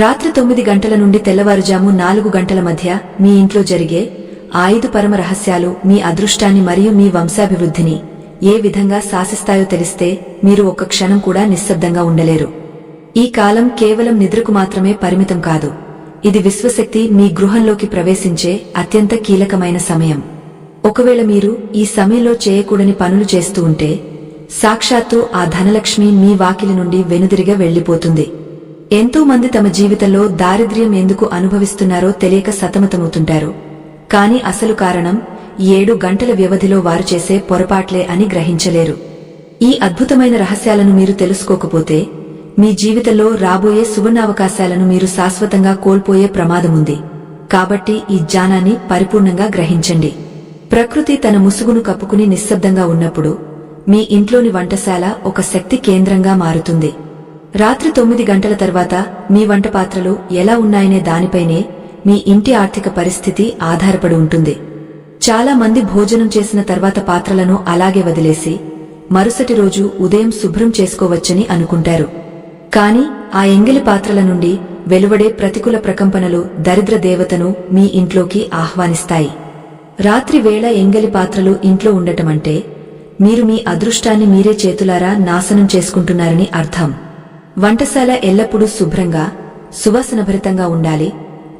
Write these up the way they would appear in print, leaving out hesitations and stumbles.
రాత్రి 9 గంటల నుండి తెల్లవారుజాము 4 గంటల మధ్య మీ ఇంట్లో జరిగే 5 పరమ రహస్యాలు మీ అదృష్టాన్ని మరియు మీ వంశాభివృద్ధిని ఏ విధంగా శాసిస్తాయో తెలిస్తే మీరు ఒక్క క్షణం కూడా నిశ్శబ్దంగా ఉండలేరు. ఈ కాలం కేవలం నిద్రకు మాత్రమే పరిమితం కాదు. ఇది విశ్వశక్తి మీ గృహంలోకి ప్రవేశించే అత్యంత కీలకమైన సమయం. ఒకవేళ మీరు ఈ సమయంలో చేయకూడని పనులు చేస్తూ ఉంటే సాక్షాత్తు ఆ ధనలక్ష్మి మీ వాకిలి నుండి వెనుదిరిగా వెళ్లిపోతుంది. ఎంతో మంది తమ జీవితంలో దారిద్ర్యం ఎందుకు అనుభవిస్తున్నారో తెలియక సతమతమవుతుంటారు. కాని అసలు కారణం 7 గంటల వ్యవధిలో వారు చేసే పొరపాట్లే అని గ్రహించలేరు. ఈ అద్భుతమైన రహస్యాలను మీరు తెలుసుకోకపోతే మీ జీవితంలో రాబోయే సువర్ణావకాశాలను మీరు శాశ్వతంగా కోల్పోయే ప్రమాదముంది. కాబట్టి ఈ జ్ఞానాన్ని పరిపూర్ణంగా గ్రహించండి. ప్రకృతి తన ముసుగును కప్పుకుని నిశ్శబ్దంగా ఉన్నప్పుడు మీ ఇంట్లోని వంటశాల ఒక శక్తి కేంద్రంగా మారుతుంది. రాత్రి 9 గంటల తర్వాత మీ వంట పాత్రలు ఎలా ఉన్నాయనే దానిపైనే మీ ఇంటి ఆర్థిక పరిస్థితి ఆధారపడి ఉంటుంది. చాలా మంది భోజనం చేసిన తర్వాత పాత్రలను అలాగే వదిలేసి మరుసటి రోజు ఉదయం శుభ్రం చేసుకోవచ్చని అనుకుంటారు. కాని ఆ ఎంగిలి పాత్రల నుండి వెలువడే ప్రతికూల ప్రకంపనలు దరిద్ర దేవతను మీ ఇంట్లోకి ఆహ్వానిస్తాయి. రాత్రి వేళ ఎంగిలి పాత్రలు ఇంట్లో ఉండటమంటే మీరు మీ అదృష్టాన్ని మీరే చేతులారా నాశనం చేసుకుంటున్నారని అర్థం. వంటశాల ఎల్లప్పుడూ శుభ్రంగా సువాసనభరితంగా ఉండాలి.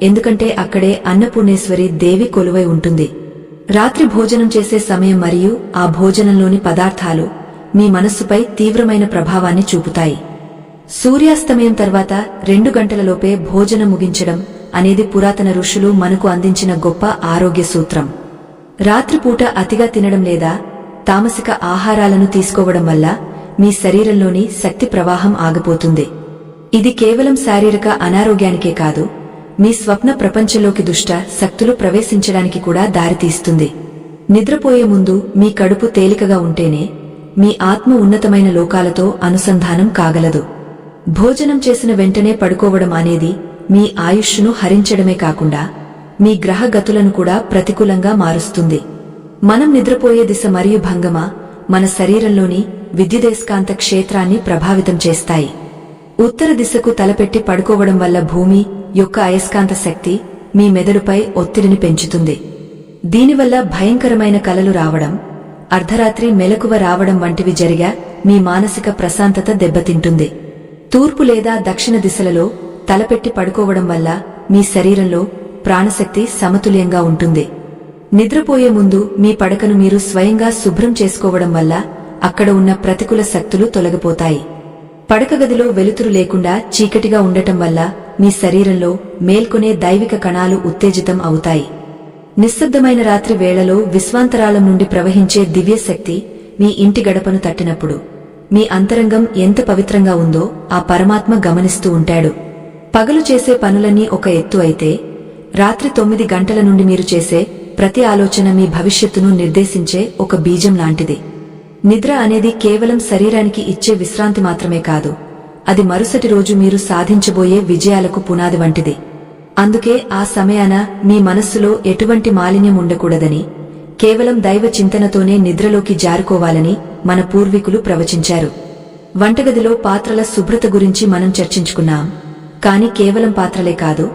ఎందుకంటే అక్కడే అన్నపూర్ణేశ్వరి దేవి కొలువై ఉంటుంది. రాత్రి భోజనం చేసే సమయం మరియు ఆ భోజనంలోని పదార్థాలు మీ మనస్సుపై తీవ్రమైన ప్రభావాన్ని చూపుతాయి. సూర్యాస్తమయం తర్వాత 2 గంటలలోపే భోజనం ముగించడం అనేది పురాతన ఋషులు మనకు అందించిన గొప్ప ఆరోగ్య సూత్రం. రాత్రిపూట అతిగా తినడం లేదా తామసిక ఆహారాలను తీసుకోవడం వల్ల మీ శరీరంలోని శక్తి ప్రవాహం ఆగిపోతుంది. ఇది కేవలం శారీరక అనారోగ్యానికే కాదు, మీ స్వప్న ప్రపంచంలోకి దుష్ట శక్తులు ప్రవేశించడానికి కూడా దారితీస్తుంది. నిద్రపోయే ముందు మీ కడుపు తేలికగా ఉంటేనే మీ ఆత్మ ఉన్నతమైన లోకాలతో అనుసంధానం కాగలదు. భోజనం చేసిన వెంటనే పడుకోవడం అనేది మీ ఆయుష్ను హరించడమే కాకుండా మీ గ్రహ గతులను కూడా ప్రతికూలంగా మారుస్తుంది. మనం నిద్రపోయే దిశ మరియు భంగమ మన శరీరంలోని విద్యుదయస్కాంత క్షేత్రాన్ని ప్రభావితం చేస్తాయి. ఉత్తర దిశకు తలపెట్టి పడుకోవడం వల్ల భూమి యొక్క అయస్కాంత శక్తి మీ మెదడుపై ఒత్తిడిని పెంచుతుంది. దీనివల్ల భయంకరమైన కలలు రావడం, అర్ధరాత్రి మెలకువ రావడం వంటివి జరిగా మీ మానసిక ప్రశాంతత దెబ్బతింటుంది. తూర్పు లేదా దక్షిణ దిశలలో తలపెట్టి పడుకోవడం వల్ల మీ శరీరంలో ప్రాణశక్తి సమతుల్యంగా ఉంటుంది. నిద్రపోయే ముందు మీ పడకను మీరు స్వయంగా శుభ్రం చేసుకోవడం వల్ల అక్కడ ఉన్న ప్రతికూల శక్తులు తొలగిపోతాయి. పడక గదిలో వెలుతురు లేకుండా చీకటిగా ఉండటం వల్ల మీ శరీరంలో మేల్కొనే దైవిక కణాలు ఉత్తేజితం అవుతాయి. నిశ్శబ్దమైన రాత్రి వేళలో విశ్వాంతరాళం నుండి ప్రవహించే దివ్యశక్తి మీ ఇంటి గడపను తట్టినప్పుడు మీ అంతరంగం ఎంత పవిత్రంగా ఉందో ఆ పరమాత్మ గమనిస్తూ ఉంటాడు. పగలు చేసే పనులన్నీ ఒక ఎత్తు అయితే రాత్రి 9 గంటల నుండి మీరు చేసే ప్రతి ఆలోచన మీ భవిష్యత్తును నిర్దేశించే ఒక బీజం లాంటిది. నిద్ర అనేది కేవలం శరీరానికి ఇచ్చే విశ్రాంతి మాత్రమే కాదు, అది మరుసటి రోజు మీరు సాధించబోయే విజయాలకు పునాది వంటిది. అందుకే ఆ సమయాన మీ మనస్సులో ఎటువంటి మాలిన్యం ఉండకూడదని, కేవలం దైవ చింతనతోనే నిద్రలోకి జారుకోవాలని మన పూర్వీకులు ప్రవచించారు. వంటగదిలో పాత్రల శుభ్రత గురించి మనం చర్చించుకున్నాం. కాని కేవలం పాత్రలే కాదు,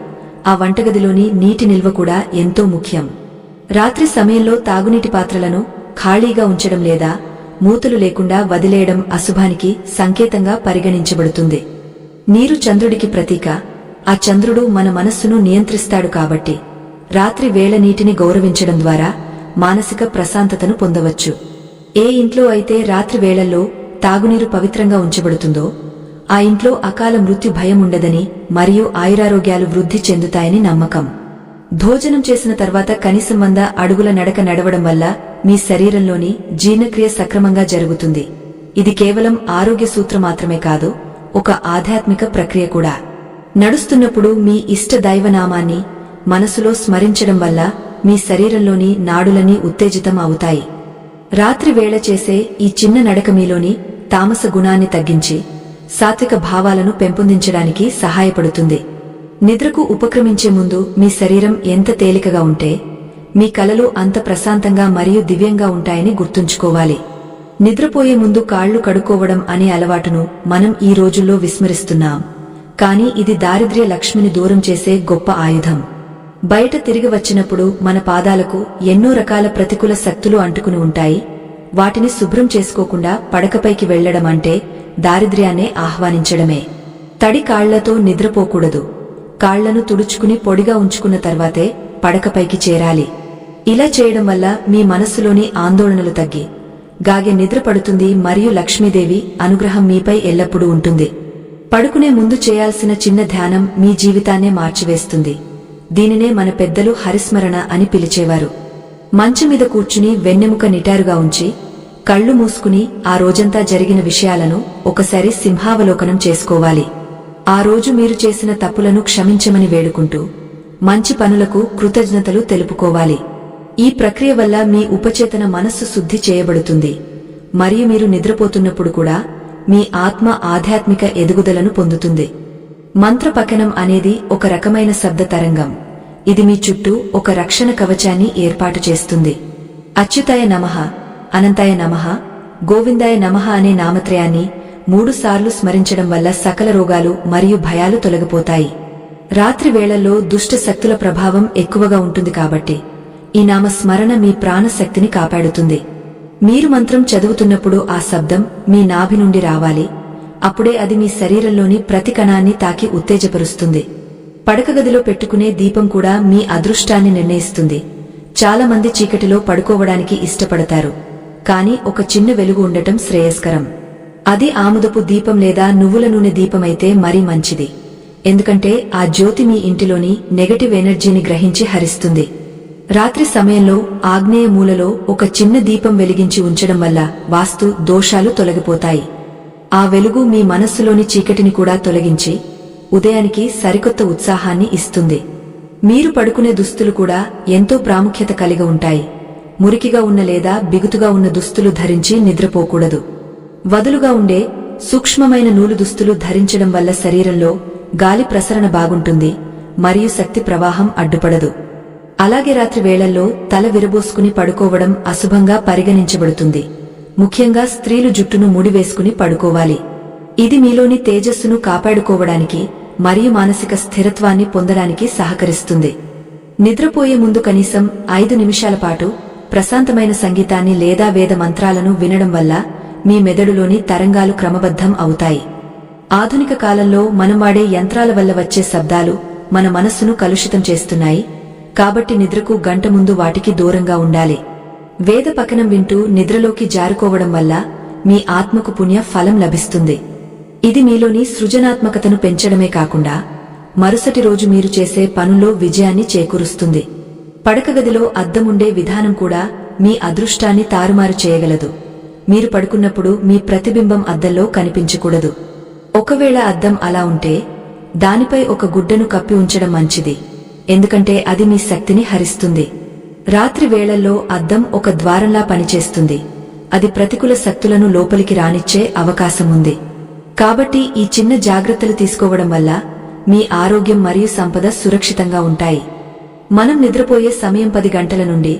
ఆ వంటగదిలోని నీటి నిల్వ కూడా ఎంతో ముఖ్యం. రాత్రి సమయంలో తాగునీటి పాత్రలను ఖాళీగా ఉంచడం లేదా మూతలు లేకుండా వదిలేయడం అశుభానికి సంకేతంగా పరిగణించబడుతుంది. నీరు చంద్రుడికి ప్రతీక. ఆ చంద్రుడు మన మనస్సును నియంత్రిస్తాడు. కాబట్టి రాత్రి వేళ నీటిని గౌరవించడం ద్వారా మానసిక ప్రశాంతతను పొందవచ్చు. ఏ ఇంట్లో అయితే రాత్రి వేళల్లో తాగునీరు పవిత్రంగా ఉంచబడుతుందో ఆ ఇంట్లో అకాల మృత్యు భయం ఉండదని మరియు ఆయురారోగ్యాలు వృద్ధి చెందుతాయని నమ్మకం. భోజనం చేసిన తర్వాత కనీసం 100 అడుగుల నడక నడవడం వల్ల మీ శరీరంలోని జీర్ణక్రియ సక్రమంగా జరుగుతుంది. ఇది కేవలం ఆరోగ్య సూత్రం మాత్రమే కాదు, ఒక ఆధ్యాత్మిక ప్రక్రియ కూడా. నడుస్తున్నప్పుడు మీ ఇష్ట దైవనామాన్ని మనసులో స్మరించడం వల్ల మీ శరీరంలోని నాడులన్నీ ఉత్తేజితం అవుతాయి. రాత్రి వేళ చేసే ఈ చిన్న నడక మీలోని తామస గుణాన్ని తగ్గించి సాత్విక భావాలను పెంపొందించడానికి సహాయపడుతుంది. నిద్రకు ఉపక్రమించే ముందు మీ శరీరం ఎంత తేలికగా ఉంటే మీ కలలు అంత ప్రశాంతంగా మరియు దివ్యంగా ఉంటాయని గుర్తుంచుకోవాలి. నిద్రపోయే ముందు కాళ్లు కడుక్కోవడం అనే అలవాటును మనం ఈ రోజుల్లో విస్మరిస్తున్నాం. కాని ఇది దారిద్ర్య లక్ష్మిని దూరం చేసే గొప్ప ఆయుధం. బయట తిరిగి వచ్చినప్పుడు మన పాదాలకు ఎన్నో రకాల ప్రతికూల శక్తులు అంటుకుని ఉంటాయి. వాటిని శుభ్రం చేసుకోకుండా పడకపైకి వెళ్లడం అంటే దారిద్ర్యాన్నే ఆహ్వానించడమే. తడి కాళ్లతో నిద్రపోకూడదు. కాళ్లను తుడుచుకుని పొడిగా ఉంచుకున్న తర్వాతే పడకపైకి చేరాలి. ఇలా చేయడం వల్ల మీ మనస్సులోని ఆందోళనలు తగ్గి గాగే నిద్ర పడుతుంది మరియు లక్ష్మీదేవి అనుగ్రహం మీపై ఎల్లప్పుడూ ఉంటుంది. పడుకునే ముందు చేయాల్సిన చిన్న ధ్యానం మీ జీవితాన్నే మార్చివేస్తుంది. దీనినే మన పెద్దలు హరిస్మరణ అని పిలిచేవారు. మంచం మీద కూర్చుని వెన్నెముక నిటారుగా ఉంచి కళ్ళు మూసుకుని ఆ రోజంతా జరిగిన విషయాలను ఒకసారి సింహావలోకనం చేసుకోవాలి. ఆ రోజు మీరు చేసిన తప్పులను క్షమించమని వేడుకుంటూ మంచి పనులకు కృతజ్ఞతలు తెలుపుకోవాలి. ఈ ప్రక్రియ వల్ల మీ ఉపచేతన మనస్సు శుద్ధి చేయబడుతుంది మరియు మీరు నిద్రపోతున్నప్పుడు కూడా మీ ఆత్మ ఆధ్యాత్మిక ఎదుగుదలను పొందుతుంది. మంత్రపఠనం అనేది ఒక రకమైన శబ్ద తరంగం. ఇది మీ చుట్టూ ఒక రక్షణ కవచాన్ని ఏర్పాటు చేస్తుంది. అచ్యుతాయ నమః, అనంతాయ నమః, గోవిందాయ నమః అనే నామత్రయాన్ని 3 సార్లు స్మరించడం వల్ల సకల రోగాలు మరియు భయాలు తొలగిపోతాయి. రాత్రి వేళల్లో దుష్ట శక్తుల ప్రభావం ఎక్కువగా ఉంటుంది కాబట్టి ఈ నామ స్మరణ మీ ప్రాణశక్తిని కాపాడుతుంది. మీరు మంత్రం చదువుతున్నప్పుడు ఆ శబ్దం మీ నాభి నుండి రావాలి. అప్పుడే అది మీ శరీరంలోని ప్రతి కణాన్ని తాకి ఉత్తేజపరుస్తుంది. పడకగదిలో పెట్టుకునే దీపం కూడా మీ అదృష్టాన్ని నిర్ణయిస్తుంది. చాలా మంది చీకటిలో పడుకోవడానికి ఇష్టపడతారు, కాని ఒక చిన్న వెలుగు ఉండటం శ్రేయస్కరం. అది ఆముదపు దీపం లేదా నువ్వుల నూనె దీపమైతే మరీ మంచిది. ఎందుకంటే ఆ జ్యోతి మీ ఇంటిలోని నెగటివ్ ఎనర్జీని గ్రహించి హరిస్తుంది. రాత్రి సమయంలో ఆగ్నేయ మూలలో ఒక చిన్న దీపం వెలిగించి ఉంచడం వల్ల వాస్తు దోషాలు తొలగిపోతాయి. ఆ వెలుగు మీ మనస్సులోని చీకటిని కూడా తొలగించి ఉదయానికి సరికొత్త ఉత్సాహాన్ని ఇస్తుంది. మీరు పడుకునే దుస్తులు కూడా ఎంతో ప్రాముఖ్యత కలిగి ఉంటాయి. మురికిగా ఉన్న లేదా బిగుతుగా ఉన్న దుస్తులు ధరించి నిద్రపోకూడదు. వదులుగా ఉండే సూక్ష్మమైన నూలు దుస్తులు ధరించడం వల్ల శరీరంలో గాలి ప్రసరణ బాగుంటుంది మరియు శక్తి ప్రవాహం అడ్డుపడదు. అలాగే రాత్రి వేళల్లో తల విరబోసుకుని పడుకోవడం అశుభంగా పరిగణించబడుతుంది. ముఖ్యంగా స్త్రీలు జుట్టును ముడివేసుకుని పడుకోవాలి. ఇది మీలోని తేజస్సును కాపాడుకోవడానికి మరియు మానసిక స్థిరత్వాన్ని పొందడానికి సహకరిస్తుంది. నిద్రపోయే ముందు కనీసం 5 నిమిషాల పాటు ప్రశాంతమైన సంగీతాన్ని లేదా వేద మంత్రాలను వినడం వల్ల మీ మెదడులోని తరంగాలు క్రమబద్ధం అవుతాయి. ఆధునిక కాలంలో మనం వాడే యంత్రాల వల్ల వచ్చే శబ్దాలు మన మనస్సును కలుషితం చేస్తున్నాయి. కాబట్టి నిద్రకు గంట ముందు వాటికి దూరంగా ఉండాలి. వేద పఠనం వింటూ నిద్రలోకి జారుకోవడం వల్ల మీ ఆత్మకు పుణ్య ఫలం లభిస్తుంది. ఇది మీలోని సృజనాత్మకతను పెంచడమే కాకుండా మరుసటి రోజు మీరు చేసే పనుల్లో విజయాన్ని చేకూరుస్తుంది. పడకగదిలో అద్దం ఉండే విధానం కూడా మీ అదృష్టాన్ని తారుమారు చేయగలదు. మీరు పడుకున్నప్పుడు మీ ప్రతిబింబం అద్దంలో కనిపించకూడదు. ఒకవేళ అద్దం అలా ఉంటే దానిపై ఒక గుడ్డను కప్పి ఉంచడం మంచిది, ఎందుకంటే అది మీ శక్తిని హరిస్తుంది. రాత్రి వేళల్లో అద్దం ఒక ద్వారంలా పనిచేస్తుంది. అది ప్రతికూల శక్తులను లోపలికి రానిచ్చే అవకాశముంది. కాబట్టి ఈ చిన్న జాగ్రత్తలు తీసుకోవడం వల్ల మీ ఆరోగ్యం మరియు సంపద సురక్షితంగా ఉంటాయి. మనం నిద్రపోయే సమయం 10 గంటల నుండి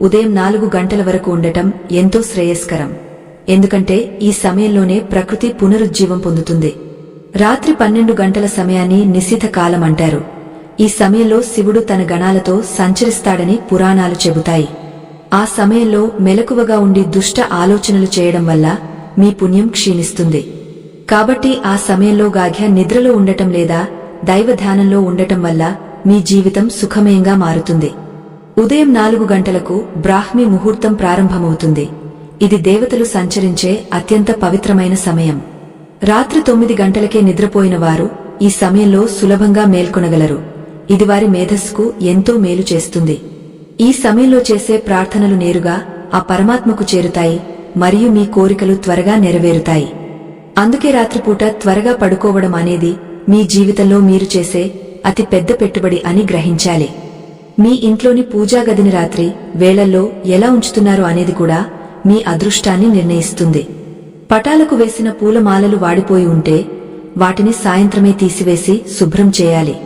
ఉదయం 4 గంటల వరకు ఉండటం ఎంతో శ్రేయస్కరం. ఎందుకంటే ఈ సమయంలోనే ప్రకృతి పునరుజ్జీవం పొందుతుంది. రాత్రి 12 గంటల సమయాన్ని నిశిత కాలం అంటారు. ఈ సమయంలో శివుడు తన గణాలతో సంచరిస్తాడని పురాణాలు చెబుతాయి. ఆ సమయంలో మెలకువగా ఉండి దుష్ట ఆలోచనలు చేయడం వల్ల మీ పుణ్యం క్షీణిస్తుంది. కాబట్టి ఆ సమయంలో గాఢ్య నిద్రలో ఉండటం లేదా దైవ ధ్యానంలో ఉండటం వల్ల మీ జీవితం సుఖమయంగా మారుతుంది. ఉదయం 4 గంటలకు బ్రాహ్మీ ముహూర్తం ప్రారంభమవుతుంది. ఇది దేవతలు సంచరించే అత్యంత పవిత్రమైన సమయం. రాత్రి 9 గంటలకే నిద్రపోయిన వారు ఈ సమయంలో సులభంగా మేల్కొనగలరు. ఇది వారి మేధస్సుకు ఎంతో మేలు చేస్తుంది. ఈ సమయంలో చేసే ప్రార్థనలు నేరుగా ఆ పరమాత్మకు చేరుతాయి మరియు మీ కోరికలు త్వరగా నెరవేరుతాయి. అందుకే రాత్రిపూట త్వరగా పడుకోవడం అనేది మీ జీవితంలో మీరు చేసే అతి పెద్ద పెట్టుబడి అని గ్రహించాలి. మీ ఇంట్లోని పూజా గదిని రాత్రి వేళల్లో ఎలా ఉంచుతున్నారు అనేది కూడా మీ అదృష్టాన్ని నిర్ణయిస్తుంది. పటాలకు వేసిన పూలమాలలు వాడిపోయి ఉంటే వాటిని సాయంత్రమే తీసివేసి శుభ్రం చేయాలి.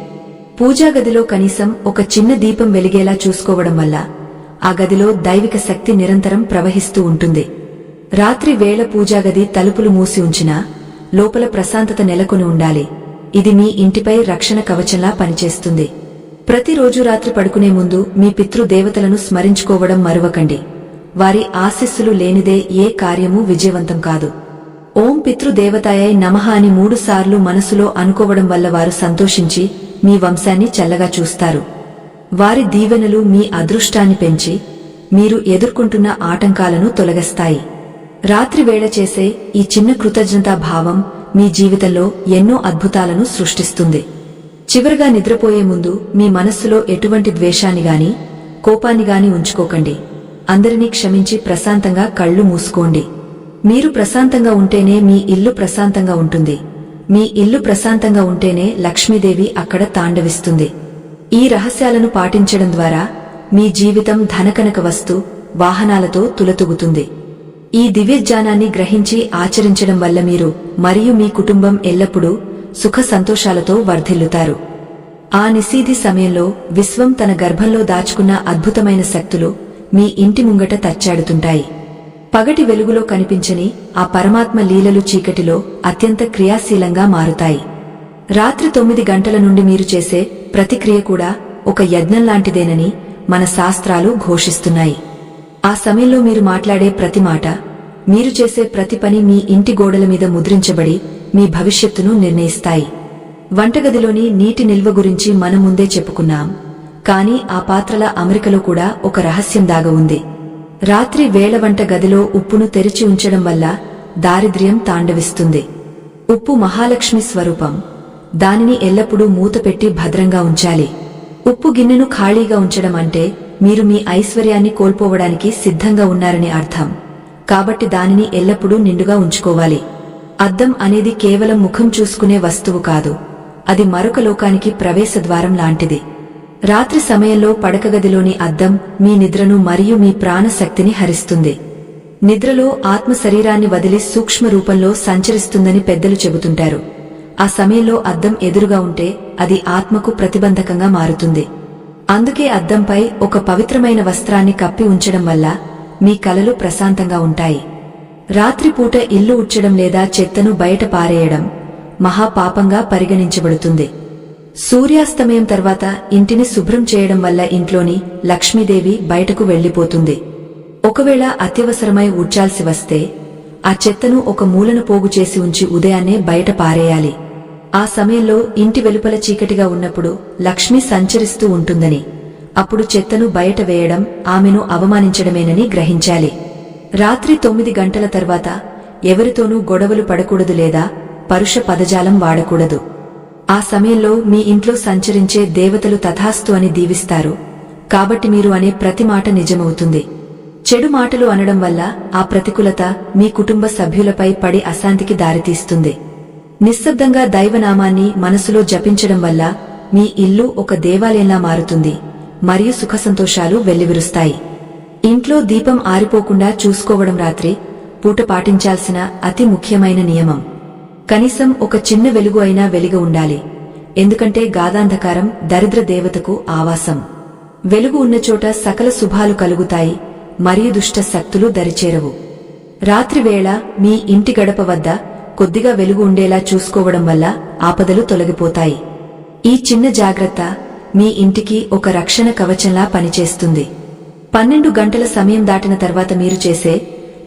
పూజా గదిలో కనీసం ఒక చిన్న దీపం వెలిగేలా చూసుకోవడం వల్ల ఆ గదిలో దైవిక శక్తి నిరంతరం ప్రవహిస్తూ ఉంటుంది. రాత్రి వేళ పూజాగది తలుపులు మూసి ఉంచినా లోపల ప్రశాంతత నెలకొని ఉండాలి. ఇది మీ ఇంటిపై రక్షణ కవచంలా పనిచేస్తుంది. ప్రతిరోజు రాత్రి పడుకునే ముందు మీ పితృదేవతలను స్మరించుకోవడం మరువకండి. వారి ఆశీస్సులు లేనిదే ఏ కార్యమూ విజయవంతం కాదు. ఓం పితృదేవతాయై నమః అని 3 సార్లు మనసులో అనుకోవడం వల్ల వారు సంతోషించి మీ వంశాన్ని చల్లగా చూస్తారు. వారి దీవెనలు మీ అదృష్టాన్ని పెంచి మీరు ఎదుర్కొంటున్న ఆటంకాలను తొలగిస్తాయి. రాత్రి వేళ చేసే ఈ చిన్న కృతజ్ఞతా భావం మీ జీవితంలో ఎన్నో అద్భుతాలను సృష్టిస్తుంది. చివరగా నిద్రపోయే ముందు మీ మనస్సులో ఎటువంటి ద్వేషాన్ని గాని కోపాన్ని గాని ఉంచుకోకండి. అందరినీ క్షమించి ప్రశాంతంగా కళ్ళు మూసుకోండి. మీరు ప్రశాంతంగా ఉంటేనే మీ ఇల్లు ప్రశాంతంగా ఉంటుంది. మీ ఇల్లు ప్రశాంతంగా ఉంటేనే లక్ష్మీదేవి అక్కడ తాండవిస్తుంది. ఈ రహస్యాలను పాటించడం ద్వారా మీ జీవితం ధనకనక వస్తు వాహనాలతో తులతూగుతుంది. ఈ దివ్యజ్ఞానాన్ని గ్రహించి ఆచరించడం వల్ల మీరు మరియు మీ కుటుంబం ఎల్లప్పుడూ సుఖ సంతోషాలతో వర్ధిల్లుతారు. ఆ నిశీధి సమయంలో విశ్వం తన గర్భంలో దాచుకున్న అద్భుతమైన శక్తులు మీ ఇంటి ముంగట తచ్చాడుతుంటాయి. పగటి వెలుగులో కనిపించని ఆ పరమాత్మ లీలలు చీకటిలో అత్యంత క్రియాశీలంగా మారుతాయి. రాత్రి 9 గంటల నుండి మీరు చేసే ప్రతిక్రియ కూడా ఒక యజ్ఞంలాంటిదేనని మన శాస్త్రాలు ఘోషిస్తున్నాయి. ఆ సమయంలో మీరు మాట్లాడే ప్రతి మాట, మీరు చేసే ప్రతి పని మీ ఇంటి గోడల మీద ముద్రించబడి మీ భవిష్యత్తును నిర్ణయిస్తాయి. వంటగదిలోని నీటి నిల్వ గురించి మనం ముందే చెప్పుకున్నాం. కానీ ఆ పాత్రల అమరికలో కూడా ఒక రహస్యం దాగ ఉంది. రాత్రి వేళ వంట గదిలో ఉప్పును తెరిచి ఉంచడం వల్ల దారిద్ర్యం తాండవిస్తుంది. ఉప్పు మహాలక్ష్మి స్వరూపం. దానిని ఎల్లప్పుడూ మూతపెట్టి భద్రంగా ఉంచాలి. ఉప్పు గిన్నెను ఖాళీగా ఉంచడం అంటే మీరు మీ ఐశ్వర్యాన్ని కోల్పోవడానికి సిద్ధంగా ఉన్నారని అర్థం. కాబట్టి దానిని ఎల్లప్పుడూ నిండుగా ఉంచుకోవాలి. అద్దం అనేది కేవలం ముఖం చూసుకునే వస్తువు కాదు. అది మరొక లోకానికి ప్రవేశద్వారం లాంటిది. రాత్రి సమయంలో పడకగదిలోని అద్దం మీ నిద్రను మరియు మీ ప్రాణశక్తిని హరిస్తుంది. నిద్రలో ఆత్మ శరీరాన్ని వదిలి సూక్ష్మ రూపంలో సంచరిస్తుందని పెద్దలు చెబుతుంటారు. ఆ సమయంలో అద్దం ఎదురుగా ఉంటే అది ఆత్మకు ప్రతిబంధకంగా మారుతుంది. అందుకే అద్దంపై ఒక పవిత్రమైన వస్త్రాన్ని కప్పి ఉంచడం వల్ల మీ కలలు ప్రశాంతంగా ఉంటాయి. రాత్రిపూట ఇల్లు ఉడ్చడం లేదా చెత్తను బయట పారేయడం మహాపాపంగా పరిగణించబడుతుంది. సూర్యాస్తమయం తర్వాత ఇంటిని శుభ్రం చేయడం వల్ల ఇంట్లోని లక్ష్మీదేవి బయటకు వెళ్లిపోతుంది. ఒకవేళ అత్యవసరమై ఉడ్చాల్సి వస్తే ఆ చెత్తను ఒక మూలను పోగు చేసి ఉంచి ఉదయాన్నే బయట పారేయాలి. ఆ సమయంలో ఇంటి వెలుపల చీకటిగా ఉన్నప్పుడు లక్ష్మి సంచరిస్తూ ఉంటుందని, అప్పుడు చెత్తను బయట వేయడం ఆమెను అవమానించడమేనని గ్రహించాలి. రాత్రి 9 గంటల తర్వాత ఎవరితోనూ గొడవలు పడకూడదు లేదా పరుష పదజాలం వాడకూడదు. ఆ సమయంలో మీ ఇంట్లో సంచరించే దేవతలు తథాస్తు అని దీవిస్తారు. కాబట్టి మీరు అనే ప్రతి మాట నిజమవుతుంది. చెడు మాటలు అనడం వల్ల ఆ ప్రతికూలత మీ కుటుంబ సభ్యులపై పడి అశాంతికి దారితీస్తుంది. నిశ్శబ్దంగా దైవనామాన్ని మనసులో జపించడం వల్ల మీ ఇల్లు ఒక దేవాలయంలా మారుతుంది మరియు సుఖసంతోషాలు వెల్లివిరుస్తాయి. ఇంట్లో దీపం ఆరిపోకుండా చూసుకోవడం రాత్రి పూట పాటించాల్సిన అతి ముఖ్యమైన నియమం. కనీసం ఒక చిన్న వెలుగు అయినా వెలిగి ఉండాలి. ఎందుకంటే గాధాంధకారం దరిద్ర దేవతకు ఆవాసం. వెలుగు ఉన్నచోట సకల శుభాలు కలుగుతాయి మరియు దుష్ట శక్తులు దరిచేరవు. రాత్రివేళ మీ ఇంటి గడప వద్ద కొద్దిగా వెలుగు ఉండేలా చూసుకోవడం వల్ల ఆపదలు తొలగిపోతాయి. ఈ చిన్న జాగ్రత్త మీ ఇంటికి ఒక రక్షణ కవచంలా పనిచేస్తుంది. 12 గంటల సమయం దాటిన తర్వాత మీరు చేసే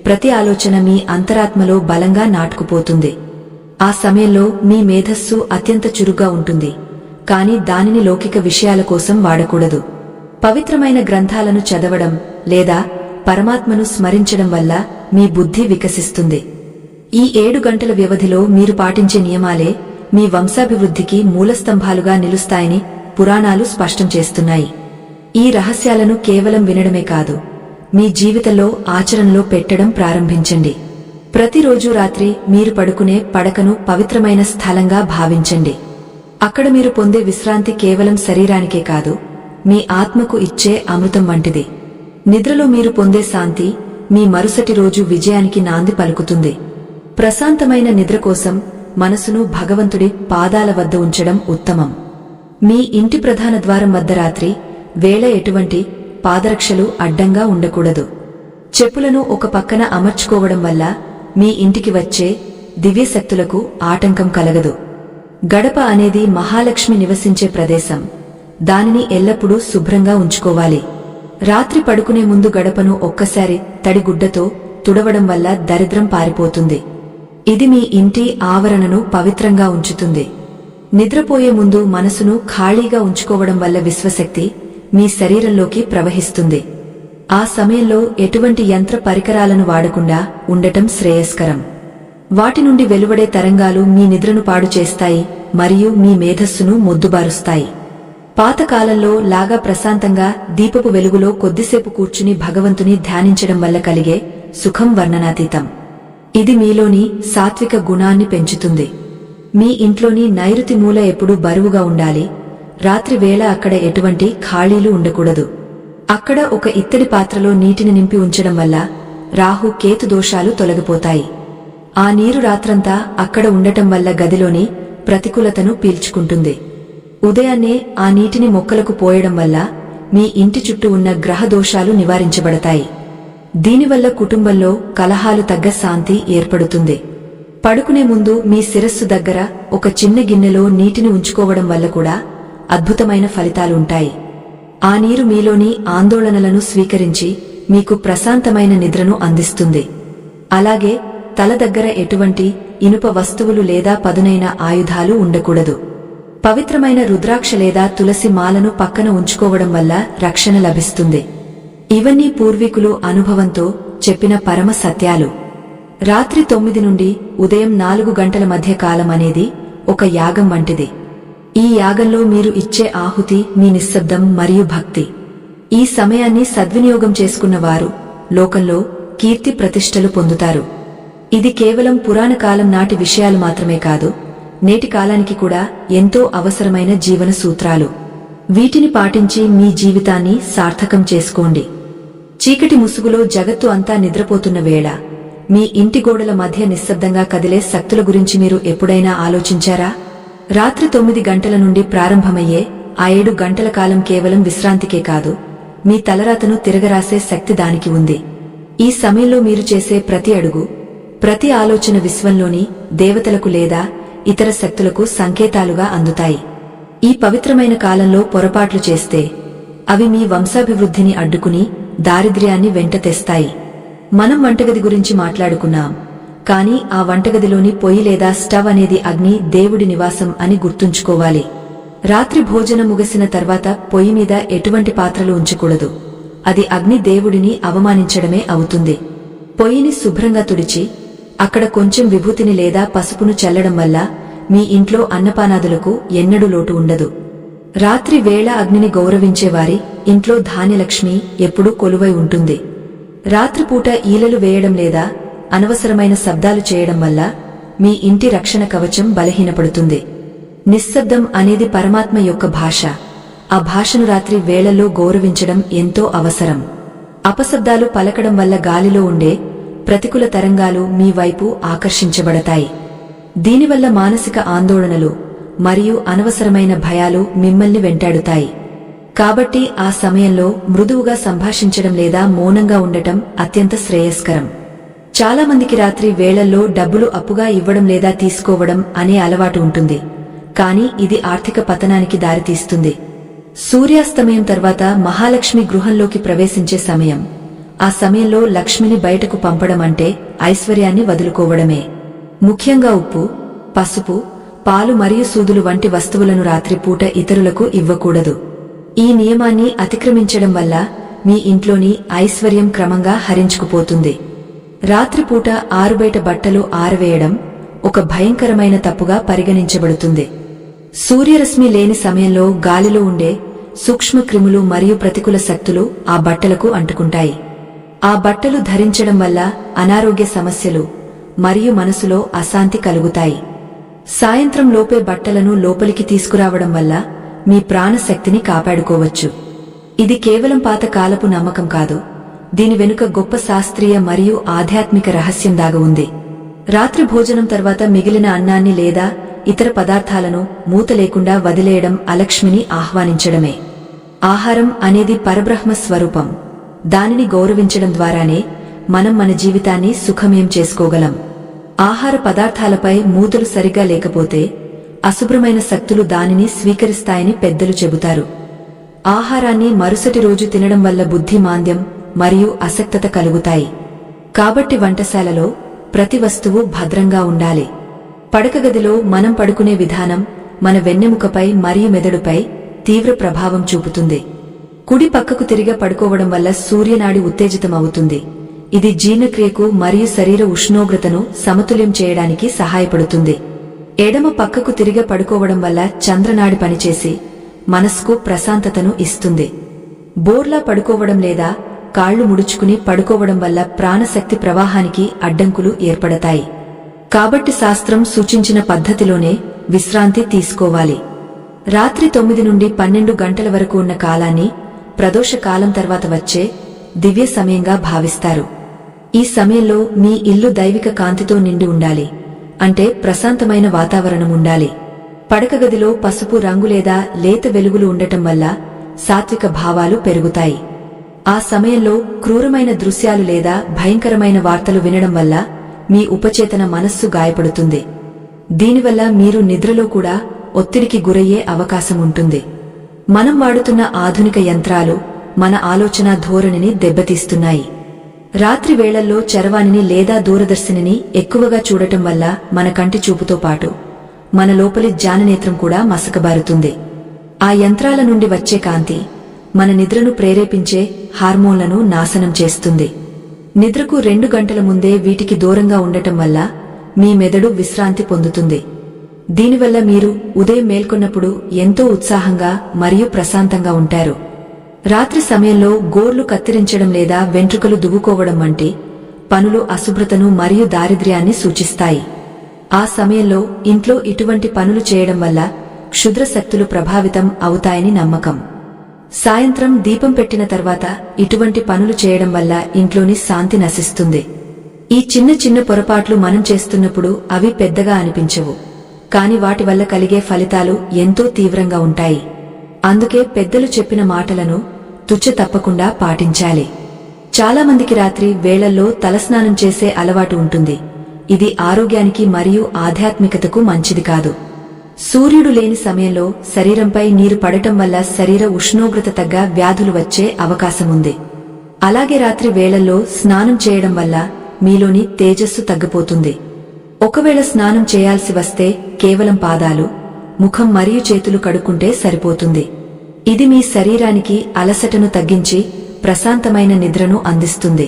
ప్రతి ఆలోచన మీ అంతరాత్మలో బలంగా నాటుకుపోతుంది. ఆ సమయంలో మీ మేధస్సు అత్యంత చురుగ్గా ఉంటుంది. కాని దానిని లౌకిక విషయాల కోసం వాడకూడదు. పవిత్రమైన గ్రంథాలను చదవడం లేదా పరమాత్మను స్మరించడం వల్ల మీ బుద్ధి వికసిస్తుంది. ఈ 7 గంటల వ్యవధిలో మీరు పాటించే నియమాలే మీ వంశాభివృద్ధికి మూలస్తంభాలుగా నిలుస్తాయని పురాణాలు స్పష్టం చేస్తున్నాయి. ఈ రహస్యాలను కేవలం వినడమే కాదు, మీ జీవితంలో ఆచరణలో పెట్టడం ప్రారంభించండి. ప్రతిరోజు రాత్రి మీరు పడుకునే పడకను పవిత్రమైన స్థలంగా భావించండి. అక్కడ మీరు పొందే విశ్రాంతి కేవలం శరీరానికే కాదు, మీ ఆత్మకు ఇచ్చే అమృతం వంటిది. నిద్రలో మీరు పొందే శాంతి మీ మరుసటి రోజు విజయానికి నాంది పలుకుతుంది. ప్రశాంతమైన నిద్ర కోసం మనసును భగవంతుడి పాదాల వద్ద ఉంచడం ఉత్తమం. మీ ఇంటి ప్రధాన ద్వారం వద్ద రాత్రి వేళ ఎటువంటి పాదరక్షలు అడ్డంగా ఉండకూడదు. చెప్పులను ఒక పక్కన అమర్చుకోవడం వల్ల మీ ఇంటికి వచ్చే దివ్యశక్తులకు ఆటంకం కలగదు. గడప అనేది మహాలక్ష్మి నివసించే ప్రదేశం. దానిని ఎల్లప్పుడూ శుభ్రంగా ఉంచుకోవాలి. రాత్రి పడుకునే ముందు గడపను ఒక్కసారి తడిగుడ్డతో తుడవడం వల్ల దరిద్రం పారిపోతుంది. ఇది మీ ఇంటి ఆవరణను పవిత్రంగా ఉంచుతుంది. నిద్రపోయే ముందు మనసును ఖాళీగా ఉంచుకోవడం వల్ల విశ్వశక్తి మీ శరీరంలోకి ప్రవహిస్తుంది. ఆ సమయంలో ఎటువంటి యంత్ర పరికరాలను వాడకుండా ఉండటం శ్రేయస్కరం. వాటి నుండి వెలువడే తరంగాలు మీ నిద్రను పాడు చేస్తాయి మరియు మీ మేధస్సును మొద్దుబారుస్తాయి. పాతకాలంలో లాగా ప్రశాంతంగా దీపపు వెలుగులో కొద్దిసేపు కూర్చుని భగవంతుని ధ్యానించడం వల్ల కలిగే సుఖం వర్ణనాతీతం. ఇది మీలోని సాత్విక గుణాన్ని పెంచుతుంది. మీ ఇంట్లోని నైరుతి మూల ఎప్పుడూ బరువుగా ఉండాలి. రాత్రి వేళ అక్కడ ఎటువంటి ఖాళీలు ఉండకూడదు. అక్కడ ఒక ఇత్తడి పాత్రలో నీటిని నింపి ఉంచడం వల్ల రాహు కేతు దోషాలు తొలగిపోతాయి. ఆ నీరు రాత్రంతా అక్కడ ఉండటం వల్ల గదిలోని ప్రతికూలతను పీల్చుకుంటుంది. ఉదయాన్నే ఆ నీటిని మొక్కలకు పోయడం వల్ల మీ ఇంటి చుట్టూ ఉన్న గ్రహ దోషాలు నివారించబడతాయి. దీనివల్ల కుటుంబంలో కలహాలు తగ్గ శాంతి ఏర్పడుతుంది. పడుకునే ముందు మీ శిరస్సు దగ్గర ఒక చిన్న గిన్నెలో నీటిని ఉంచుకోవడం వల్ల కూడా అద్భుతమైన ఫలితాలు ఉంటాయి. ఆ నీరు మీలోని ఆందోళనలను స్వీకరించి మీకు ప్రశాంతమైన నిద్రను అందిస్తుంది. అలాగే తల దగ్గర ఎటువంటి ఇనుప వస్తువులు లేదా పదునైన ఆయుధాలు ఉండకూడదు. పవిత్రమైన రుద్రాక్ష లేదా తులసి మాలను పక్కన ఉంచుకోవడం వల్ల రక్షణ లభిస్తుంది. ఇవన్నీ పూర్వీకులు అనుభవంతో చెప్పిన పరమ సత్యాలు. రాత్రి 9 నుండి ఉదయం 4 గంటల మధ్య కాలం అనేది ఒక యాగం వంటిది. ఈ యాగంలో మీరు ఇచ్చే ఆహుతి మీ నిశ్శబ్దం మరియు భక్తి. ఈ సమయాన్ని సద్వినియోగం చేసుకున్న వారు లోకంలో కీర్తి ప్రతిష్టలు పొందుతారు. ఇది కేవలం పురాణ కాలం నాటి విషయాలు మాత్రమే కాదు, నేటి కాలానికి కూడా ఎంతో అవసరమైన జీవన సూత్రాలు. వీటిని పాటించి మీ జీవితాన్ని సార్థకం చేసుకోండి. చీకటి ముసుగులో జగత్తు అంతా నిద్రపోతున్న వేళ మీ ఇంటి గోడల మధ్య నిశ్శబ్దంగా కదిలే శక్తుల గురించి మీరు ఎప్పుడైనా ఆలోచించారా? రాత్రి 9 గంటల నుండి ప్రారంభమయ్యే ఆ 7 గంటల కాలం కేవలం విశ్రాంతికే కాదు, మీ తలరాతను తిరగరాసే శక్తి దానికి ఉంది. ఈ సమయంలో మీరు చేసే ప్రతి అడుగు, ప్రతి ఆలోచన విశ్వంలోని దేవతలకు లేదా ఇతర శక్తులకు సంకేతాలుగా అందుతాయి. ఈ పవిత్రమైన కాలంలో పొరపాట్లు చేస్తే అవి మీ వంశాభివృద్ధిని అడ్డుకుని దారిద్ర్యాన్ని వెంట తెస్తాయి. మనం వంటగది గురించి మాట్లాడుకున్నాం, కానీ ఆ వంటగదిలోని పొయ్యి లేదా స్టవ్ అనేది అగ్ని దేవుడి నివాసం అని గుర్తుంచుకోవాలి. రాత్రి భోజనం ముగిసిన తర్వాత పొయ్యి మీద ఎటువంటి పాత్రలు ఉంచకూడదు. అది అగ్ని దేవుడిని అవమానించడమే అవుతుంది. పొయ్యిని శుభ్రంగా తుడిచి అక్కడ కొంచెం విభూతిని లేదా పసుపును చల్లడం వల్ల మీ ఇంట్లో అన్నపానాదులకు ఎన్నడూ లోటు ఉండదు. రాత్రి వేళ అగ్నిని గౌరవించేవారి ఇంట్లో ధాన్యలక్ష్మి ఎప్పుడూ కొలువై ఉంటుంది. రాత్రిపూట ఈలలు వేయడం లేదా అనవసరమైన శబ్దాలు చేయడం వల్ల మీ ఇంటి రక్షణ కవచం బలహీనపడుతుంది. నిశ్శబ్దం అనేది పరమాత్మ యొక్క భాష. ఆ భాషను రాత్రి వేళల్లో గౌరవించడం ఎంతో అవసరం. అపశబ్దాలు పలకడం వల్ల గాలిలో ఉండే ప్రతికూల తరంగాలు మీ వైపు ఆకర్షించబడతాయి. దీనివల్ల మానసిక ఆందోళనలు మరియు అనవసరమైన భయాలు మిమ్మల్ని వెంటాడుతాయి. కాబట్టి ఆ సమయంలో మృదువుగా సంభాషించడం లేదా మౌనంగా ఉండటం అత్యంత శ్రేయస్కరం. చాలా మందికి రాత్రి వేళల్లో డబ్బులు అప్పుగా ఇవ్వడం లేదా తీసుకోవడం అనే అలవాటు ఉంటుంది, కానీ ఇది ఆర్థిక పతనానికి దారితీస్తుంది. సూర్యాస్తమయం తర్వాత మహాలక్ష్మి గృహంలోకి ప్రవేశించే సమయం. ఆ సమయంలో లక్ష్మిని బయటకు పంపడం అంటే ఐశ్వర్యాన్ని వదులుకోవడమే. ముఖ్యంగా ఉప్పు, పసుపు, పాలు మరియు సూదులు వంటి వస్తువులను రాత్రిపూట ఇతరులకు ఇవ్వకూడదు. ఈ నియమాన్ని అతిక్రమించడం వల్ల మీ ఇంట్లోని ఐశ్వర్యం క్రమంగా హరించుకుపోతుంది. రాత్రిపూట ఆరుబయట బట్టలు ఆరవేయడం ఒక భయంకరమైన తప్పుగా పరిగణించబడుతుంది. సూర్యరశ్మి లేని సమయంలో గాలిలో ఉండే సూక్ష్మ క్రిములు మరియు ప్రతికూల శక్తులు ఆ బట్టలకు అంటుకుంటాయి. ఆ బట్టలు ధరించడం వల్ల అనారోగ్య సమస్యలు మరియు మనసులో అశాంతి కలుగుతాయి. సాయంత్రం లోపే బట్టలను లోపలికి తీసుకురావడం వల్ల మీ ప్రాణశక్తిని కాపాడుకోవచ్చు. ఇది కేవలం పాత కాలపు నమ్మకం కాదు, దీని వెనుక గొప్ప శాస్త్రీయ మరియు ఆధ్యాత్మిక రహస్యం దాగి ఉంది. రాత్రి భోజనం తర్వాత మిగిలిన అన్నాన్ని లేదా ఇతర పదార్థాలను మూత లేకుండా వదిలేయడం అలక్ష్మిని ఆహ్వానించడమే. ఆహారం అనేది పరబ్రహ్మ స్వరూపం. దానిని గౌరవించడం ద్వారానే మనం మన జీవితాన్ని సుఖమయం చేసుకోగలం. ఆహార పదార్థాలపై మూతలు సరిగా లేకపోతే అశుభ్రమైన శక్తులు దానిని స్వీకరిస్తాయని పెద్దలు చెబుతారు. ఆహారాన్ని మరుసటి రోజు తినడం వల్ల బుద్ధి మాంద్యం మరియు అసక్తత కలుగుతాయి. కాబట్టి వంటశాలలో ప్రతి వస్తువు భద్రంగా ఉండాలి. పడకగదిలో మనం పడుకునే విధానం మన వెన్నెముకపై మరియు మెదడుపై తీవ్ర ప్రభావం చూపుతుంది. కుడి పక్కకు తిరిగి పడుకోవడం వల్ల సూర్యనాడి ఉత్తేజితమవుతుంది. ఇది జీర్ణక్రియకు మరియు శరీర ఉష్ణోగ్రతను సమతుల్యం చేయడానికి సహాయపడుతుంది. ఎడమ పక్కకు తిరిగి పడుకోవడం వల్ల చంద్రనాడి పనిచేసి మనస్సుకు ప్రశాంతతను ఇస్తుంది. బోర్లా పడుకోవడం లేదా కాళ్లు ముడుచుకుని పడుకోవడం వల్ల ప్రాణశక్తి ప్రవాహానికి అడ్డంకులు ఏర్పడతాయి. కాబట్టి శాస్త్రం సూచించిన పద్ధతిలోనే విశ్రాంతి తీసుకోవాలి. రాత్రి 9 నుండి 12 గంటల వరకు ఉన్న కాలాన్ని ప్రదోష కాలం తర్వాత వచ్చే దివ్య సమయంగా భావిస్తారు. ఈ సమయంలో మీ ఇల్లు దైవిక కాంతితో నిండి ఉండాలి. అంటే ప్రశాంతమైన వాతావరణం ఉండాలి. పడకగదిలో పసుపు రంగు లేదా లేత వెలుగులు ఉండటం వల్ల సాత్విక భావాలు పెరుగుతాయి. ఆ సమయంలో క్రూరమైన దృశ్యాలు లేదా భయంకరమైన వార్తలు వినడం వల్ల మీ ఉపచేతన మనస్సు గాయపడుతుంది. దీనివల్ల మీరు నిద్రలో కూడా ఒత్తిడికి గురయ్యే అవకాశం ఉంటుంది. మనం వాడుతున్న ఆధునిక యంత్రాలు మన ఆలోచన ధోరణిని దెబ్బతీస్తున్నాయి. రాత్రి వేళల్లో చరవాణిని లేదా దూరదర్శినిని ఎక్కువగా చూడటం వల్ల మన కంటి చూపుతో పాటు మన లోపలి జ్ఞాననేత్రం కూడా మసకబారుతుంది. ఆ యంత్రాల నుండి వచ్చే కాంతి మన నిద్రను ప్రేరేపించే హార్మోన్లను నాశనం చేస్తుంది. నిద్రకు 2 గంటల ముందే వీటికి దూరంగా ఉండటం వల్ల మీ మెదడు విశ్రాంతి పొందుతుంది. దీనివల్ల మీరు ఉదయం మేల్కొన్నప్పుడు ఎంతో ఉత్సాహంగా మరియు ప్రశాంతంగా ఉంటారు. రాత్రి సమయంలో గోర్లు కత్తిరించడం లేదా వెంట్రుకలు దువ్వుకోవడం వంటి పనులు అశుభ్రతను మరియు దారిద్ర్యాన్ని సూచిస్తాయి. ఆ సమయంలో ఇంట్లో ఇటువంటి పనులు చేయడం వల్ల క్షుద్ర శక్తులు ప్రభావితం అవుతాయని నమ్మకం. సాయంత్రం దీపం పెట్టిన తర్వాత ఇటువంటి పనులు చేయడం వల్ల ఇంట్లోని శాంతి నశిస్తుంది. ఈ చిన్న చిన్న పొరపాట్లు మనం చేస్తున్నప్పుడు అవి పెద్దగా అనిపించవు, కాని వాటి వల్ల కలిగే ఫలితాలు ఎంతో తీవ్రంగా ఉంటాయి. అందుకే పెద్దలు చెప్పిన మాటలను తుచ్చ తప్పకుండా పాటించాలి. చాలామందికి రాత్రి వేళల్లో తలస్నానం చేసే అలవాటు ఉంటుంది. ఇది ఆరోగ్యానికి మరియు ఆధ్యాత్మికతకు మంచిది కాదు. సూర్యుడు లేని సమయంలో శరీరంపై నీరు పడటం వల్ల శరీర ఉష్ణోగ్రత తగ్గ వ్యాధులు వచ్చే అవకాశముంది. అలాగే రాత్రి వేళల్లో స్నానం చేయడం వల్ల మీలోని తేజస్సు తగ్గిపోతుంది. ఒకవేళ స్నానం చేయాల్సి వస్తే కేవలం పాదాలు, ముఖం మరియు చేతులు కడుక్కుంటే సరిపోతుంది. ఇది మీ శరీరానికి అలసటను తగ్గించి ప్రశాంతమైన నిద్రను అందిస్తుంది.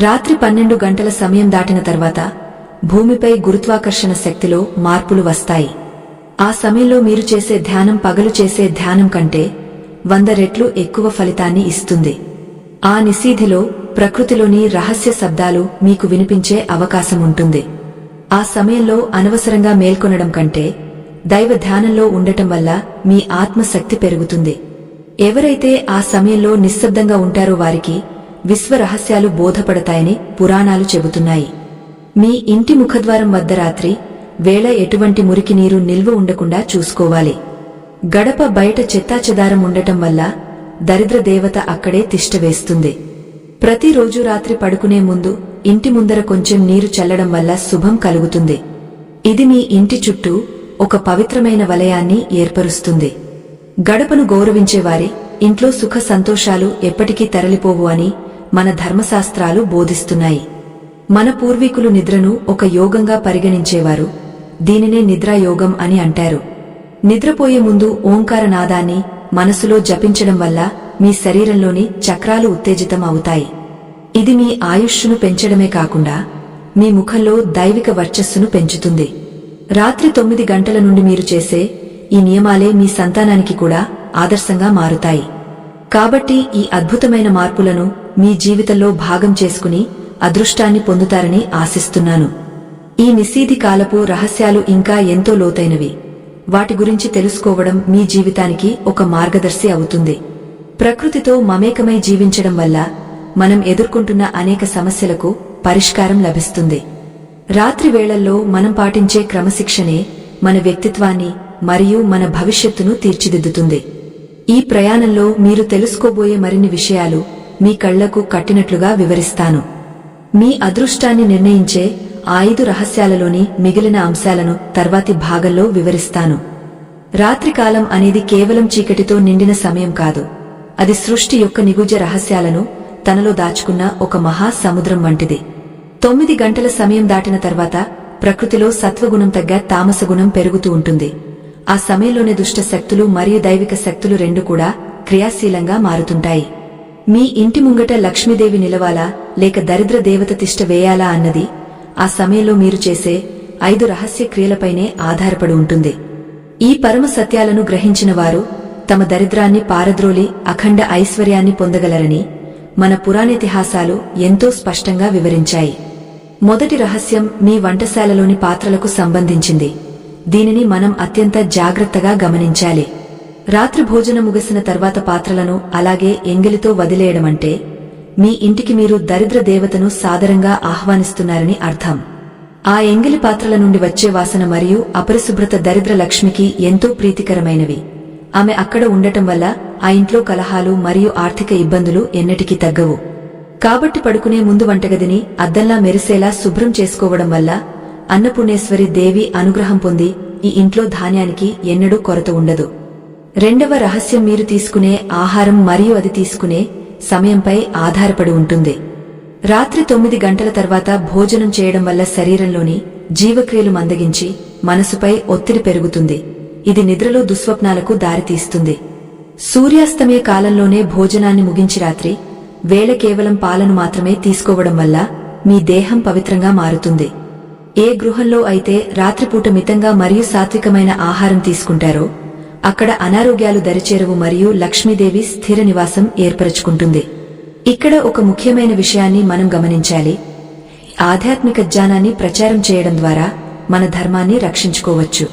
రాత్రి 12 గంటల సమయం దాటిన తర్వాత భూమిపై గురుత్వాకర్షణ శక్తిలో మార్పులు వస్తాయి. ఆ సమయంలో మీరు చేసే ధ్యానం పగలు చేసే ధ్యానం కంటే 100 రెట్లు ఎక్కువ ఫలితాన్ని ఇస్తుంది. ఆ నిశీధిలో ప్రకృతిలోని రహస్య శబ్దాలు మీకు వినిపించే అవకాశం ఉంటుంది. ఆ సమయంలో అనవసరంగా మేల్కొనడం కంటే దైవ ధ్యానంలో ఉండటం వల్ల మీ ఆత్మశక్తి పెరుగుతుంది. ఎవరైతే ఆ సమయంలో నిశ్శబ్దంగా ఉంటారో వారికి విశ్వ రహస్యాలు బోధపడతాయని పురాణాలు చెబుతున్నాయి. మీ ఇంటి ముఖద్వారం వద్ద రాత్రి వేళ ఎటువంటి మురికి నీరు నిల్వ ఉండకుండా చూసుకోవాలి. గడప బయట చెత్తాచెదారం ఉండటం వల్ల దరిద్ర దేవత అక్కడే తిష్టవేస్తుంది. ప్రతిరోజు రాత్రి పడుకునే ముందు ఇంటి ముందర కొంచెం నీరు చల్లడం వల్ల శుభం కలుగుతుంది. ఇది మీ ఇంటి చుట్టూ ఒక పవిత్రమైన వలయాన్ని ఏర్పరుస్తుంది. గడపను గౌరవించేవారి ఇంట్లో సుఖ సంతోషాలు ఎప్పటికీ తరలిపోవు అని మన ధర్మశాస్త్రాలు బోధిస్తున్నాయి. మన పూర్వీకులు నిద్రను ఒక యోగంగా పరిగణించేవారు. దీనినే నిద్రాయోగం అని అంటారు. నిద్రపోయే ముందు ఓంకార నాదాన్ని మనసులో జపించడం వల్ల మీ శరీరంలోని చక్రాలు ఉత్తేజితం అవుతాయి. ఇది మీ ఆయుష్ను పెంచడమే కాకుండా మీ ముఖంలో దైవిక వర్చస్సును పెంచుతుంది. రాత్రి 9 గంటల నుండి మీరు చేసే ఈ నియమాలే మీ సంతానానికి కూడా ఆదర్శంగా మారుతాయి. కాబట్టి ఈ అద్భుతమైన మార్పులను మీ జీవితంలో భాగం చేసుకుని అదృష్టాన్ని పొందుతారని ఆశిస్తున్నాను. ఈ నిశీధి కాలపు రహస్యాలు ఇంకా ఎంతో లోతైనవి. వాటి గురించి తెలుసుకోవడం మీ జీవితానికి ఒక మార్గదర్శి అవుతుంది. ప్రకృతితో మమేకమై జీవించడం వల్ల మనం ఎదుర్కొంటున్న అనేక సమస్యలకు పరిష్కారం లభిస్తుంది. రాత్రి వేళల్లో మనం పాటించే క్రమశిక్షణే మన వ్యక్తిత్వాన్ని మరియు మన భవిష్యత్తును తీర్చిదిద్దుతుంది. ఈ ప్రయాణంలో మీరు తెలుసుకోబోయే మరిన్ని విషయాలు మీ కళ్లకు కట్టినట్లుగా వివరిస్తాను. మీ అదృష్టాన్ని నిర్ణయించే ఆ 5 రహస్యాలలోని మిగిలిన అంశాలను తర్వాతి భాగంలో వివరిస్తాను. రాత్రికాలం అనేది కేవలం చీకటితో నిండిన సమయం కాదు. అది సృష్టి యొక్క నిగూఢ రహస్యాలను తనలో దాచుకున్న ఒక మహా సముద్రం వంటిది. 9 గంటల సమయం దాటిన తర్వాత ప్రకృతిలో సత్వగుణం తగ్గ తామసగుణం పెరుగుతూ ఉంటుంది. ఆ సమయంలోనే దుష్ట శక్తులు మరియు దైవిక శక్తులు రెండు కూడా క్రియాశీలంగా మారుతుంటాయి. మీ ఇంటి ముంగట లక్ష్మీదేవి నిలవాలా లేక దరిద్ర దేవత తిష్ట వేయాలా అన్నది ఆ సమయంలో మీరు చేసే 5 రహస్య క్రియలపైనే ఆధారపడి ఉంటుంది. ఈ పరమ సత్యాలను గ్రహించిన వారు తమ దరిద్రాన్ని పారద్రోలి అఖండ ఐశ్వర్యాన్ని పొందగలరని మన పురాణేతిహాసాలు ఎంతో స్పష్టంగా వివరించాయి. మొదటి రహస్యం మీ వంటశాలలోని పాత్రలకు సంబంధించింది. దీనిని మనం అత్యంత జాగ్రత్తగా గమనించాలి. రాత్రి భోజనం ముగిసిన తర్వాత పాత్రలను అలాగే ఎంగిలితో వదిలేయడమంటే మీ ఇంటికి మీరు దరిద్ర దేవతను సాదరంగా ఆహ్వానిస్తున్నారని అర్థం. ఆ ఎంగిలి పాత్రల నుండి వచ్చే వాసన మరియు అపరిశుభ్రత దరిద్ర లక్ష్మికి ఎంతో ప్రీతికరమైనవి. ఆమె అక్కడ ఉండటం వల్ల ఆ ఇంట్లో కలహాలు మరియు ఆర్థిక ఇబ్బందులు ఎన్నటికీ తగ్గవు. కాబట్టి పడుకునే ముందు వంటగదిని అద్దంలా మెరిసేలా శుభ్రం చేసుకోవడం వల్ల అన్నపూర్ణేశ్వరి దేవి అనుగ్రహం పొంది ఈ ఇంట్లో ధాన్యానికి ఎన్నడూ కొరత ఉండదు. రెండవ రహస్యం మీరు తీసుకునే ఆహారం మరియు అది తీసుకునే సమయంపై ఆధారపడి ఉంటుంది. రాత్రి 9 గంటల తర్వాత భోజనం చేయడం వల్ల శరీరంలోని జీవక్రియలు మందగించి మనసుపై ఒత్తిడి పెరుగుతుంది. ఇది నిద్రలో దుస్వప్నాలకు దారితీస్తుంది. సూర్యాస్తమయ కాలంలోనే భోజనాన్ని ముగించి రాత్రి వేళ కేవలం పాలను మాత్రమే తీసుకోవడం వల్ల మీ దేహం పవిత్రంగా మారుతుంది. ఏ గృహంలో అయితే రాత్రిపూట మితంగా మరియు సాత్వికమైన ఆహారం తీసుకుంటారో అక్కడ అనారోగ్యాలు దరిచేరవు మరియు లక్ష్మీదేవి స్థిర నివాసం ఏర్పరచుకుంటుంది. ఇక్కడ ఒక ముఖ్యమైన విషయాన్ని మనం గమనించాలి. ఆధ్యాత్మిక జ్ఞానాన్ని ప్రచారం చేయడం ద్వారా మన ధర్మాన్ని రక్షించుకోవచ్చు.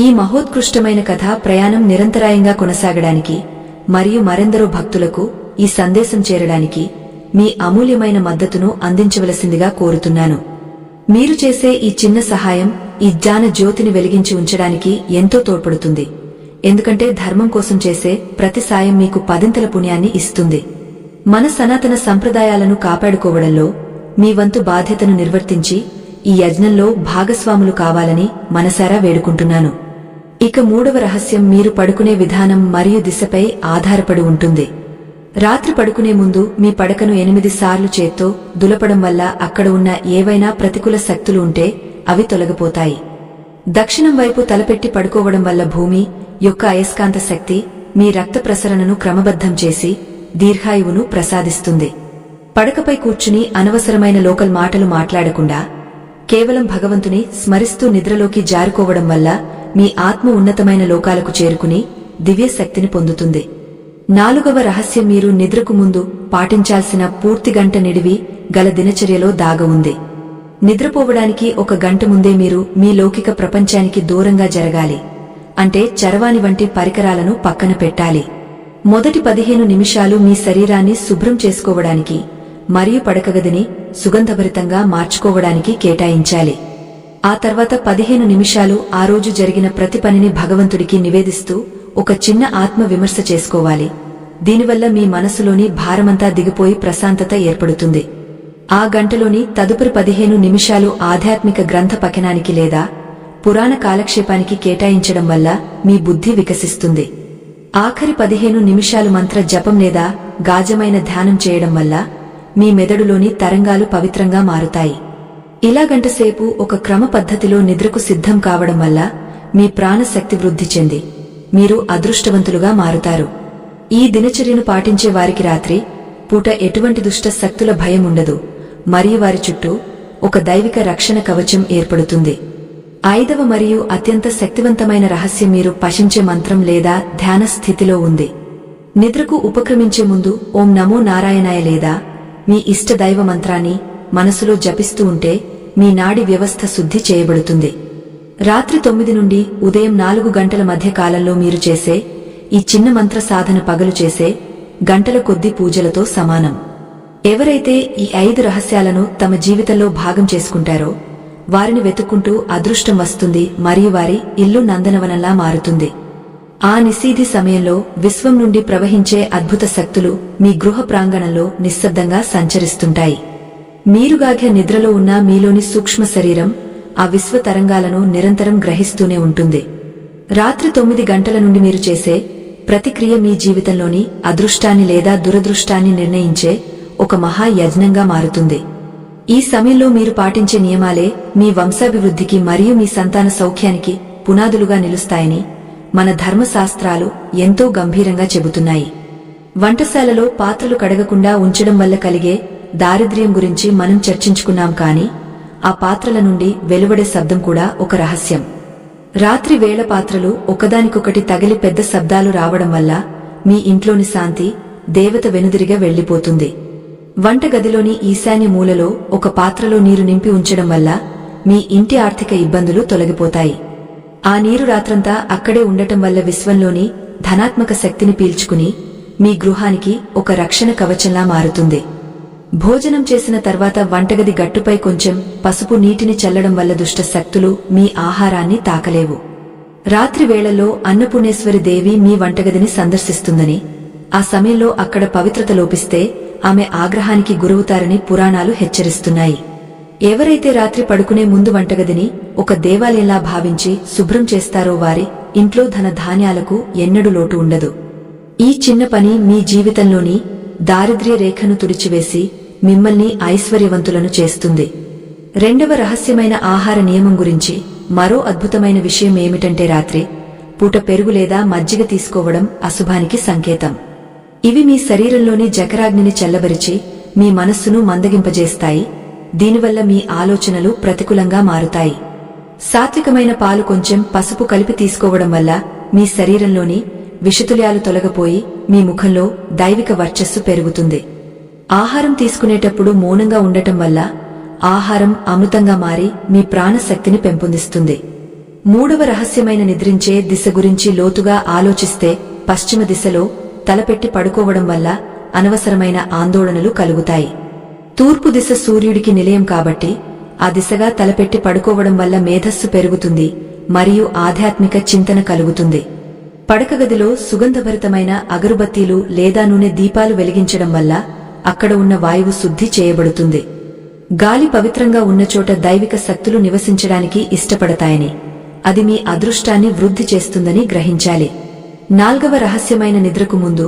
ఈ మహోత్కృష్టమైన కథా ప్రయాణం నిరంతరాయంగా కొనసాగడానికి మరియు మరెందరో భక్తులకు ఈ సందేశం చేరడానికి మీ అమూల్యమైన మద్దతును అందించవలసిందిగా కోరుతున్నాను. మీరు చేసే ఈ చిన్న సహాయం ఈ జ్ఞాన జ్యోతిని వెలిగించి ఉంచడానికి ఎంతో తోడ్పడుతుంది. ఎందుకంటే ధర్మం కోసం చేసే ప్రతి సాయం మీకు 10ంతల పుణ్యాన్ని ఇస్తుంది. మన సనాతన సంప్రదాయాలను కాపాడుకోవడంలో మీ వంతు బాధ్యతను నిర్వర్తించి ఈ యజ్ఞంలో భాగస్వాములు కావాలని మనసారా వేడుకుంటున్నాను. ఇక మూడవ రహస్యం మీరు పడుకునే విధానం మరియు దిశపై ఆధారపడి ఉంటుంది. రాత్రి పడుకునే ముందు మీ పడకను 8 సార్లు చేత్తో దులపడం వల్ల అక్కడ ఉన్న ఏవైనా ప్రతికూల శక్తులు ఉంటే అవి తొలగిపోతాయి. దక్షిణం వైపు తలపెట్టి పడుకోవడం వల్ల భూమి యొక్క అయస్కాంత శక్తి మీ రక్త ప్రసరణను క్రమబద్ధం చేసి దీర్ఘాయువును ప్రసాదిస్తుంది. పడకపై కూర్చుని అనవసరమైన లోకల్ మాటలు మాట్లాడకుండా కేవలం భగవంతుని స్మరిస్తూ నిద్రలోకి జారుకోవడం వల్ల మీ ఆత్మ ఉన్నతమైన లోకాలకు చేరుకుని దివ్య శక్తిని పొందుతుంది. 4వ రహస్యం మీరు నిద్రకు ముందు పాటించాల్సిన పూర్తి గంట నిడివి గల దినచర్యలో దాగ ఉంది. నిద్రపోవడానికి 1 గంట ముందే మీరు మీ లౌకిక ప్రపంచానికి దూరంగా జరగాలి. అంటే చరవాణి వంటి పరికరాలను పక్కన పెట్టాలి. మొదటి 15 నిమిషాలు మీ శరీరాన్ని శుభ్రం చేసుకోవడానికి మరియు పడకగదిని సుగంధభరితంగా మార్చుకోవడానికి కేటాయించాలి. ఆ తర్వాత 15 నిమిషాలు ఆ రోజు జరిగిన ప్రతి పనిని భగవంతుడికి నివేదిస్తూ ఒక చిన్న ఆత్మ విమర్శ చేసుకోవాలి. దీనివల్ల మీ మనసులోని భారమంతా దిగిపోయి ప్రశాంతత ఏర్పడుతుంది. ఆ గంటలోని తదుపరి 15 నిమిషాలు ఆధ్యాత్మిక గ్రంథ పఠనానికి లేదా పురాణ కాలక్షేపానికి కేటాయించడం వల్ల మీ బుద్ధి వికసిస్తుంది. ఆఖరి 15 నిమిషాలు మంత్ర జపం లేదా గాజమైన ధ్యానం చేయడం వల్ల మీ మెదడులోని తరంగాలు పవిత్రంగా మారుతాయి. ఇలా గంటసేపు ఒక క్రమ పద్ధతిలో నిద్రకు సిద్ధం కావడం వల్ల మీ ప్రాణశక్తి వృద్ధి చెంది మీరు అదృష్టవంతులుగా మారుతారు. ఈ దినచర్యను పాటించే వారికి రాత్రి పూట ఎటువంటి దుష్ట శక్తుల భయం ఉండదు మరియు వారి చుట్టూ ఒక దైవిక రక్షణ కవచం ఏర్పడుతుంది. 5వ మరియు అత్యంత శక్తివంతమైన రహస్యం మీరు పఠించే మంత్రం లేదా ధ్యాన స్థితిలో ఉంది. నిద్రకు ఉపక్రమించే ముందు ఓం నమో నారాయణాయ లేదా మీ ఇష్ట దైవ మంత్రాన్ని మనసులో జపిస్తూ ఉంటే మీ నాడి వ్యవస్థ శుద్ధి చేయబడుతుంది. రాత్రి 9 నుండి ఉదయం 4 గంటల మధ్య కాలంలో మీరు చేసే ఈ చిన్న మంత్ర సాధన పగలు చేసే గంటల కొద్ది పూజలతో సమానం. ఎవరైతే ఈ 5 రహస్యాలను తమ జీవితంలో భాగం చేసుకుంటారో వారిని వెతుక్కుంటూ అదృష్టం వస్తుంది మరియు వారి ఇల్లు నందనవనంలా మారుతుంది. ఆ నిశీధి సమయంలో విశ్వం నుండి ప్రవహించే అద్భుత శక్తులు మీ గృహ ప్రాంగణంలో నిశ్శబ్దంగా సంచరిస్తుంటాయి. మీరుగాఘ్య నిద్రలో ఉన్న మీలోని సూక్ష్మ శరీరం ఆ విశ్వ తరంగాలను నిరంతరం గ్రహిస్తూనే ఉంటుంది. రాత్రి 9 గంటల నుండి మీరు చేసే ప్రతిక్రియ మీ జీవితంలోని అదృష్టాన్ని లేదా దురదృష్టాన్ని నిర్ణయించే ఒక మహాయజ్ఞంగా మారుతుంది. ఈ సమయంలో మీరు పాటించే నియమాలే మీ వంశాభివృద్ధికి మరియు మీ సంతాన సౌఖ్యానికి పునాదులుగా నిలుస్తాయని మన ధర్మశాస్త్రాలు ఎంతో గంభీరంగా చెబుతున్నాయి. వంటశాలలో పాత్రలు కడగకుండా ఉంచడం వల్ల కలిగే దారిద్ర్యం గురించి మనం చర్చించుకున్నాం, కాని ఆ పాత్రల నుండి వెలువడే శబ్దం కూడా ఒక రహస్యం. రాత్రి వేళ పాత్రలు ఒకదానికొకటి తగిలి పెద్ద శబ్దాలు రావడం వల్ల మీ ఇంట్లోని శాంతి దేవత వెనుదిరిగా వెళ్లిపోతుంది. వంటగదిలోని ఈశాన్య మూలలో ఒక పాత్రలో నీరు నింపి ఉంచడం వల్ల మీ ఇంటి ఆర్థిక ఇబ్బందులు తొలగిపోతాయి. ఆ నీరు రాత్రంతా అక్కడే ఉండటం వల్ల విశ్వంలోని ధనాత్మక శక్తిని పీల్చుకుని మీ గృహానికి ఒక రక్షణ కవచంలా మారుతుంది. భోజనం చేసిన తర్వాత వంటగది గట్టుపై కొంచెం పసుపు నీటిని చల్లడం వల్ల దుష్ట శక్తులు మీ ఆహారాన్ని తాకలేవు. రాత్రి వేళల్లో అన్నపూర్ణేశ్వరి దేవి మీ వంటగదిని సందర్శిస్తుందని, ఆ సమయంలో అక్కడ పవిత్రత లోపిస్తే ఆమె ఆగ్రహానికి గురవుతారని పురాణాలు హెచ్చరిస్తున్నాయి. ఎవరైతే రాత్రి పడుకునే ముందు వంటగదిని ఒక దేవాలయంలా భావించి శుభ్రం చేస్తారో వారి ఇంట్లో ధన ధాన్యాలకు ఎన్నడూ లోటు ఉండదు. ఈ చిన్న పని మీ జీవితంలోని దారిద్ర్య రేఖను తుడిచివేసి మిమ్మల్ని ఐశ్వర్యవంతులను చేస్తుంది. రెండవ రహస్యమైన ఆహార నియమం గురించి మరో అద్భుతమైన విషయం ఏమిటంటే రాత్రి పూట పెరుగు లేదా మజ్జిగ తీసుకోవడం అశుభానికి సంకేతం. ఇవి మీ శరీరంలోని జఠరాగ్నిని చల్లబరిచి మీ మనస్సును మందగింపజేస్తాయి. దీనివల్ల మీ ఆలోచనలు ప్రతికూలంగా మారుతాయి. సాత్వికమైన పాలు కొంచెం పసుపు కలిపి తీసుకోవడం వల్ల మీ శరీరంలోని విషతుల్యాలు తొలగిపోయి మీ ముఖంలో దైవిక వర్చస్సు పెరుగుతుంది. ఆహారం తీసుకునేటప్పుడు మౌనంగా ఉండటం వల్ల ఆహారం అమృతంగా మారి మీ ప్రాణశక్తిని పెంపొందిస్తుంది. మూడవ రహస్యమైన నిద్రించే దిశ గురించి లోతుగా ఆలోచిస్తే పశ్చిమ దిశలో తలపెట్టి పడుకోవడం వల్ల అనవసరమైన ఆందోళనలు కలుగుతాయి. తూర్పు దిశ సూర్యుడికి నిలయం కాబట్టి ఆ దిశగా తలపెట్టి పడుకోవడం వల్ల మేధస్సు పెరుగుతుంది మరియు ఆధ్యాత్మిక చింతన కలుగుతుంది. పడకగదిలో సుగంధభరితమైన అగరుబత్తీలు లేదా నూనె దీపాలు వెలిగించడం వల్ల అక్కడ ఉన్న వాయువు శుద్ధి చేయబడుతుంది. గాలి పవిత్రంగా ఉన్న చోట దైవిక శక్తులు నివసించడానికి ఇష్టపడతాయని, అది మీ అదృష్టాన్ని వృద్ధి చేస్తుందని గ్రహించాలి. నాల్గవ రహస్యమైన నిద్రకు ముందు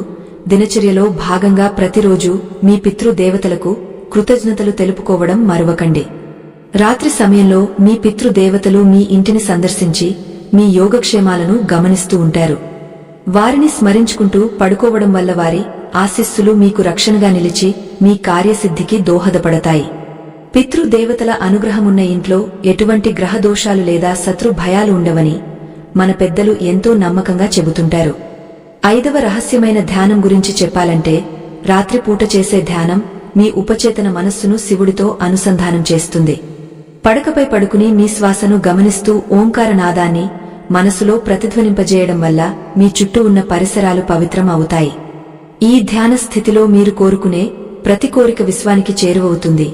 దినచర్యలో భాగంగా ప్రతిరోజు మీ పితృదేవతలకు కృతజ్ఞతలు తెలుపుకోవడం మరువకండి. రాత్రి సమయంలో మీ పితృదేవతలు మీ ఇంటిని సందర్శించి మీ యోగక్షేమాలను గమనిస్తూ ఉంటారు. వారిని స్మరించుకుంటూ పడుకోవడం వల్ల వారి ఆశీస్సులు మీకు రక్షణగా నిలిచి మీ కార్యసిద్ధికి దోహదపడతాయి. పితృదేవతల అనుగ్రహమున్న ఇంట్లో ఎటువంటి గ్రహదోషాలు లేదా శత్రు భయాలు ఉండవని మన పెద్దలు ఎంతో నమ్మకంగా చెబుతుంటారు. ఐదవ రహస్యమైన ధ్యానం గురించి చెప్పాలంటే రాత్రిపూట చేసే ధ్యానం మీ ఉపచేతన మనస్సును శివుడితో అనుసంధానం చేస్తుంది. పడకపై పడుకుని మీ శ్వాసను గమనిస్తూ ఓంకార నాదాన్ని మనసులో ప్రతిధ్వనింపజేయడం వల్ల మీ చుట్టూ ఉన్న పరిసరాలు పవిత్రం అవుతాయి. ఈ ధ్యాన స్థితిలో మీరు కోరుకునే ప్రతి కోరిక విశ్వానికి చేరువవుతుంది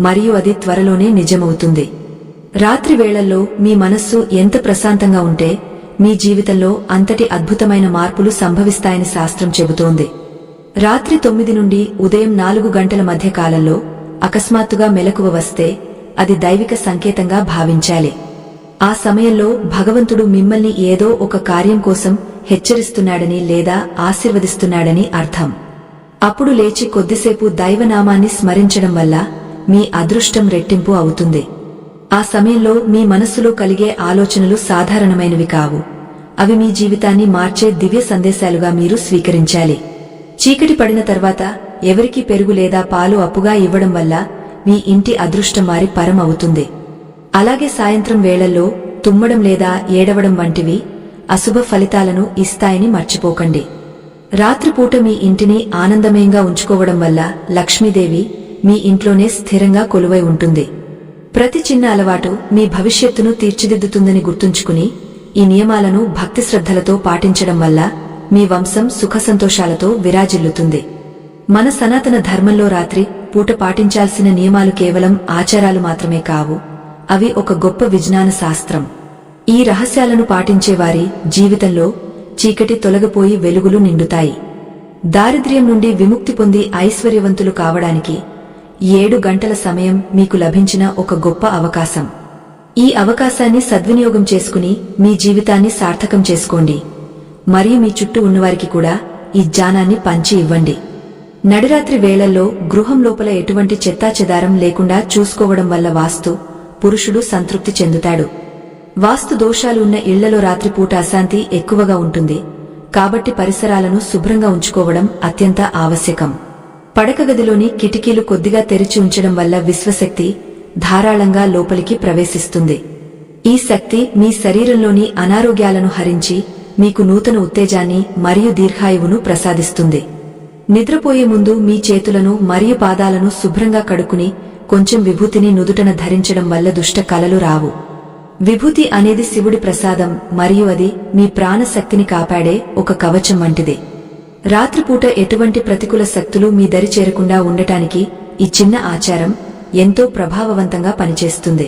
మరియు అది త్వరలోనే నిజమవుతుంది. రాత్రి వేళల్లో మీ మనస్సు ఎంత ప్రశాంతంగా ఉంటే మీ జీవితంలో అంతటి అద్భుతమైన మార్పులు సంభవిస్తాయని శాస్త్రం చెబుతోంది. రాత్రి 9 నుండి ఉదయం 4 గంటల మధ్య కాలంలో అకస్మాత్తుగా మెలకువ వస్తే అది దైవిక సంకేతంగా భావించాలి. ఆ సమయంలో భగవంతుడు మిమ్మల్ని ఏదో ఒక కార్యం కోసం హెచ్చరిస్తున్నాడని లేదా ఆశీర్వదిస్తున్నాడని అర్థం. అప్పుడు లేచి కొద్దిసేపు దైవనామాన్ని స్మరించడం వల్ల మీ అదృష్టం రెట్టింపు అవుతుంది. ఆ సమయంలో మీ మనస్సులో కలిగే ఆలోచనలు సాధారణమైనవి కావు. అవి మీ జీవితాన్ని మార్చే దివ్య సందేశాలుగా మీరు స్వీకరించాలి. చీకటి పడిన తర్వాత ఎవరికీ పెరుగు లేదా పాలు అప్పుగా ఇవ్వడం వల్ల మీ ఇంటి అదృష్టం వారి పరం అవుతుంది. అలాగే సాయంత్రం వేళల్లో తుమ్మడం లేదా ఏడవడం వంటివి అశుభ ఫలితాలను ఇస్తాయని మర్చిపోకండి. రాత్రిపూట మీ ఇంటిని ఆనందమయంగా ఉంచుకోవడం వల్ల లక్ష్మీదేవి మీ ఇంట్లోనే స్థిరంగా కొలువై ఉంటుంది. ప్రతి చిన్న అలవాటు మీ భవిష్యత్తును తీర్చిదిద్దుతుందని గుర్తుంచుకుని ఈ నియమాలను భక్తి శ్రద్ధలతో పాటించడం వల్ల మీ వంశం సుఖసంతోషాలతో విరాజిల్లుతుంది. మన సనాతన ధర్మంలో రాత్రి పూట పాటించాల్సిన నియమాలు కేవలం ఆచారాలు మాత్రమే కావు, అవి ఒక గొప్ప విజ్ఞాన శాస్త్రం. ఈ రహస్యాలను పాటించేవారి జీవితంలో చీకటి తొలగిపోయి వెలుగులు నిండుతాయి. దారిద్ర్యం నుండి విముక్తి పొంది ఐశ్వర్యవంతులు కావడానికి 7 గంటల సమయం మీకు లభించిన ఒక గొప్ప అవకాశం. ఈ అవకాశాన్ని సద్వినియోగం చేసుకుని మీ జీవితాన్ని సార్థకం చేసుకోండి మరియు మీ చుట్టూ ఉన్నవారికి కూడా ఈ జ్ఞానాన్ని పంచి ఇవ్వండి. నడిరాత్రి వేళల్లో గృహం లోపల ఎటువంటి చెత్తాచెదారం లేకుండా చూసుకోవడం వల్ల వాస్తు పురుషుడు సంతృప్తి చెందుతాడు. వాస్తు దోషాలు ఉన్న ఇళ్లలో రాత్రిపూట అశాంతి ఎక్కువగా ఉంటుంది కాబట్టి పరిసరాలను శుభ్రంగా ఉంచుకోవడం అత్యంత ఆవశ్యకం. పడకగదిలోని కిటికీలు కొద్దిగా తెరిచి ఉంచడం వల్ల విశ్వశక్తి ధారాళంగా లోపలికి ప్రవేశిస్తుంది. ఈ శక్తి మీ శరీరంలోని అనారోగ్యాలను హరించి మీకు నూతన ఉత్తేజాన్ని మరియు దీర్ఘాయువును ప్రసాదిస్తుంది. నిద్రపోయే ముందు మీ చేతులను మరియు పాదాలను శుభ్రంగా కడుక్కుని కొంచెం విభూతిని నుదుటన ధరించడం వల్ల దుష్ట కలలు రావు. విభూతి అనేది శివుడి ప్రసాదం మరియు అది మీ ప్రాణశక్తిని కాపాడే ఒక కవచం వంటిది. రాత్రిపూట ఎటువంటి ప్రతికూల శక్తులు మీ దరి చేరకుండా ఉండటానికి ఈ చిన్న ఆచారం ఎంతో ప్రభావవంతంగా పనిచేస్తుంది.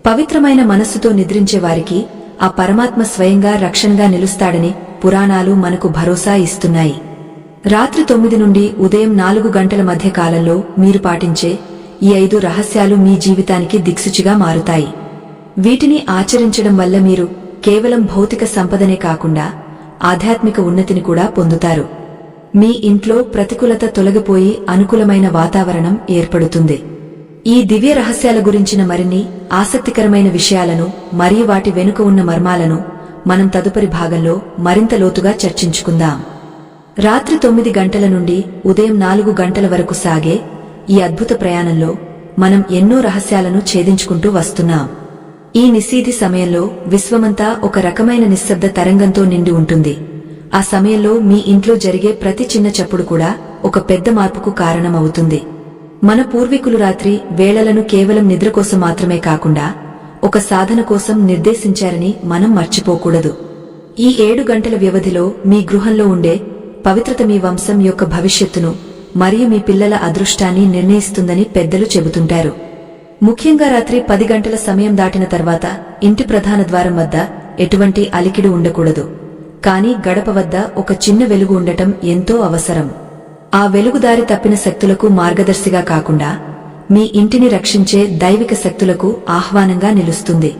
పవిత్రమైన మనస్సుతో నిద్రించే వారికి ఆ పరమాత్మ స్వయంగా రక్షణగా నిలుస్తాడని పురాణాలు మనకు భరోసా ఇస్తున్నాయి. రాత్రి 9 నుండి ఉదయం 4 గంటల మధ్య కాలంలో మీరు పాటించే ఈ 5 రహస్యాలు మీ జీవితానికి దిక్సూచిగా మారుతాయి. వీటిని ఆచరించడం వల్ల మీరు కేవలం భౌతిక సంపదనే కాకుండా ఆధ్యాత్మిక ఉన్నతిని కూడా పొందుతారు. మీ ఇంట్లో ప్రతికూలత తొలగిపోయి అనుకూలమైన వాతావరణం ఏర్పడుతుంది. ఈ దివ్య రహస్యాల గురించిన మరిన్ని ఆసక్తికరమైన విషయాలను మరియు వాటి వెనుక ఉన్న మర్మాలను మనం తదుపరి భాగంలో మరింత లోతుగా చర్చించుకుందాం. రాత్రి 9 గంటల నుండి ఉదయం 4 గంటల వరకు సాగే ఈ అద్భుత ప్రయాణంలో మనం ఎన్నో రహస్యాలను ఛేదించుకుంటూ వస్తున్నాం. ఈ నిశీధి సమయంలో విశ్వమంతా ఒక రకమైన నిశ్శబ్ద తరంగంతో నిండి ఉంటుంది. ఆ సమయంలో మీ ఇంట్లో జరిగే ప్రతి చిన్న చప్పుడు కూడా ఒక పెద్ద మార్పుకు కారణమవుతుంది. మన పూర్వీకులు రాత్రి వేళలను కేవలం నిద్ర కోసం మాత్రమే కాకుండా ఒక సాధన కోసం నిర్దేశించారని మనం మర్చిపోకూడదు. ఈ 7 గంటల వ్యవధిలో మీ గృహంలో ఉండే పవిత్రత మీ వంశం యొక్క భవిష్యత్తును మరియు మీ పిల్లల అదృష్టాన్ని నిర్ణయిస్తుందని పెద్దలు చెబుతుంటారు. ముఖ్యంగా రాత్రి 10 గంటల సమయం దాటిన తర్వాత ఇంటి ప్రధాన ద్వారం వద్ద ఎటువంటి అలికిడి ఉండకూడదు. కానీ గడప వద్ద ఒక చిన్న వెలుగు ఉండటం ఎంతో అవసరం. ఆ వెలుగుదారి తప్పిన శక్తులకు మార్గదర్శిగా కాకుండా మీ ఇంటిని రక్షించే దైవిక శక్తులకు ఆహ్వానంగా నిలుస్తుంది.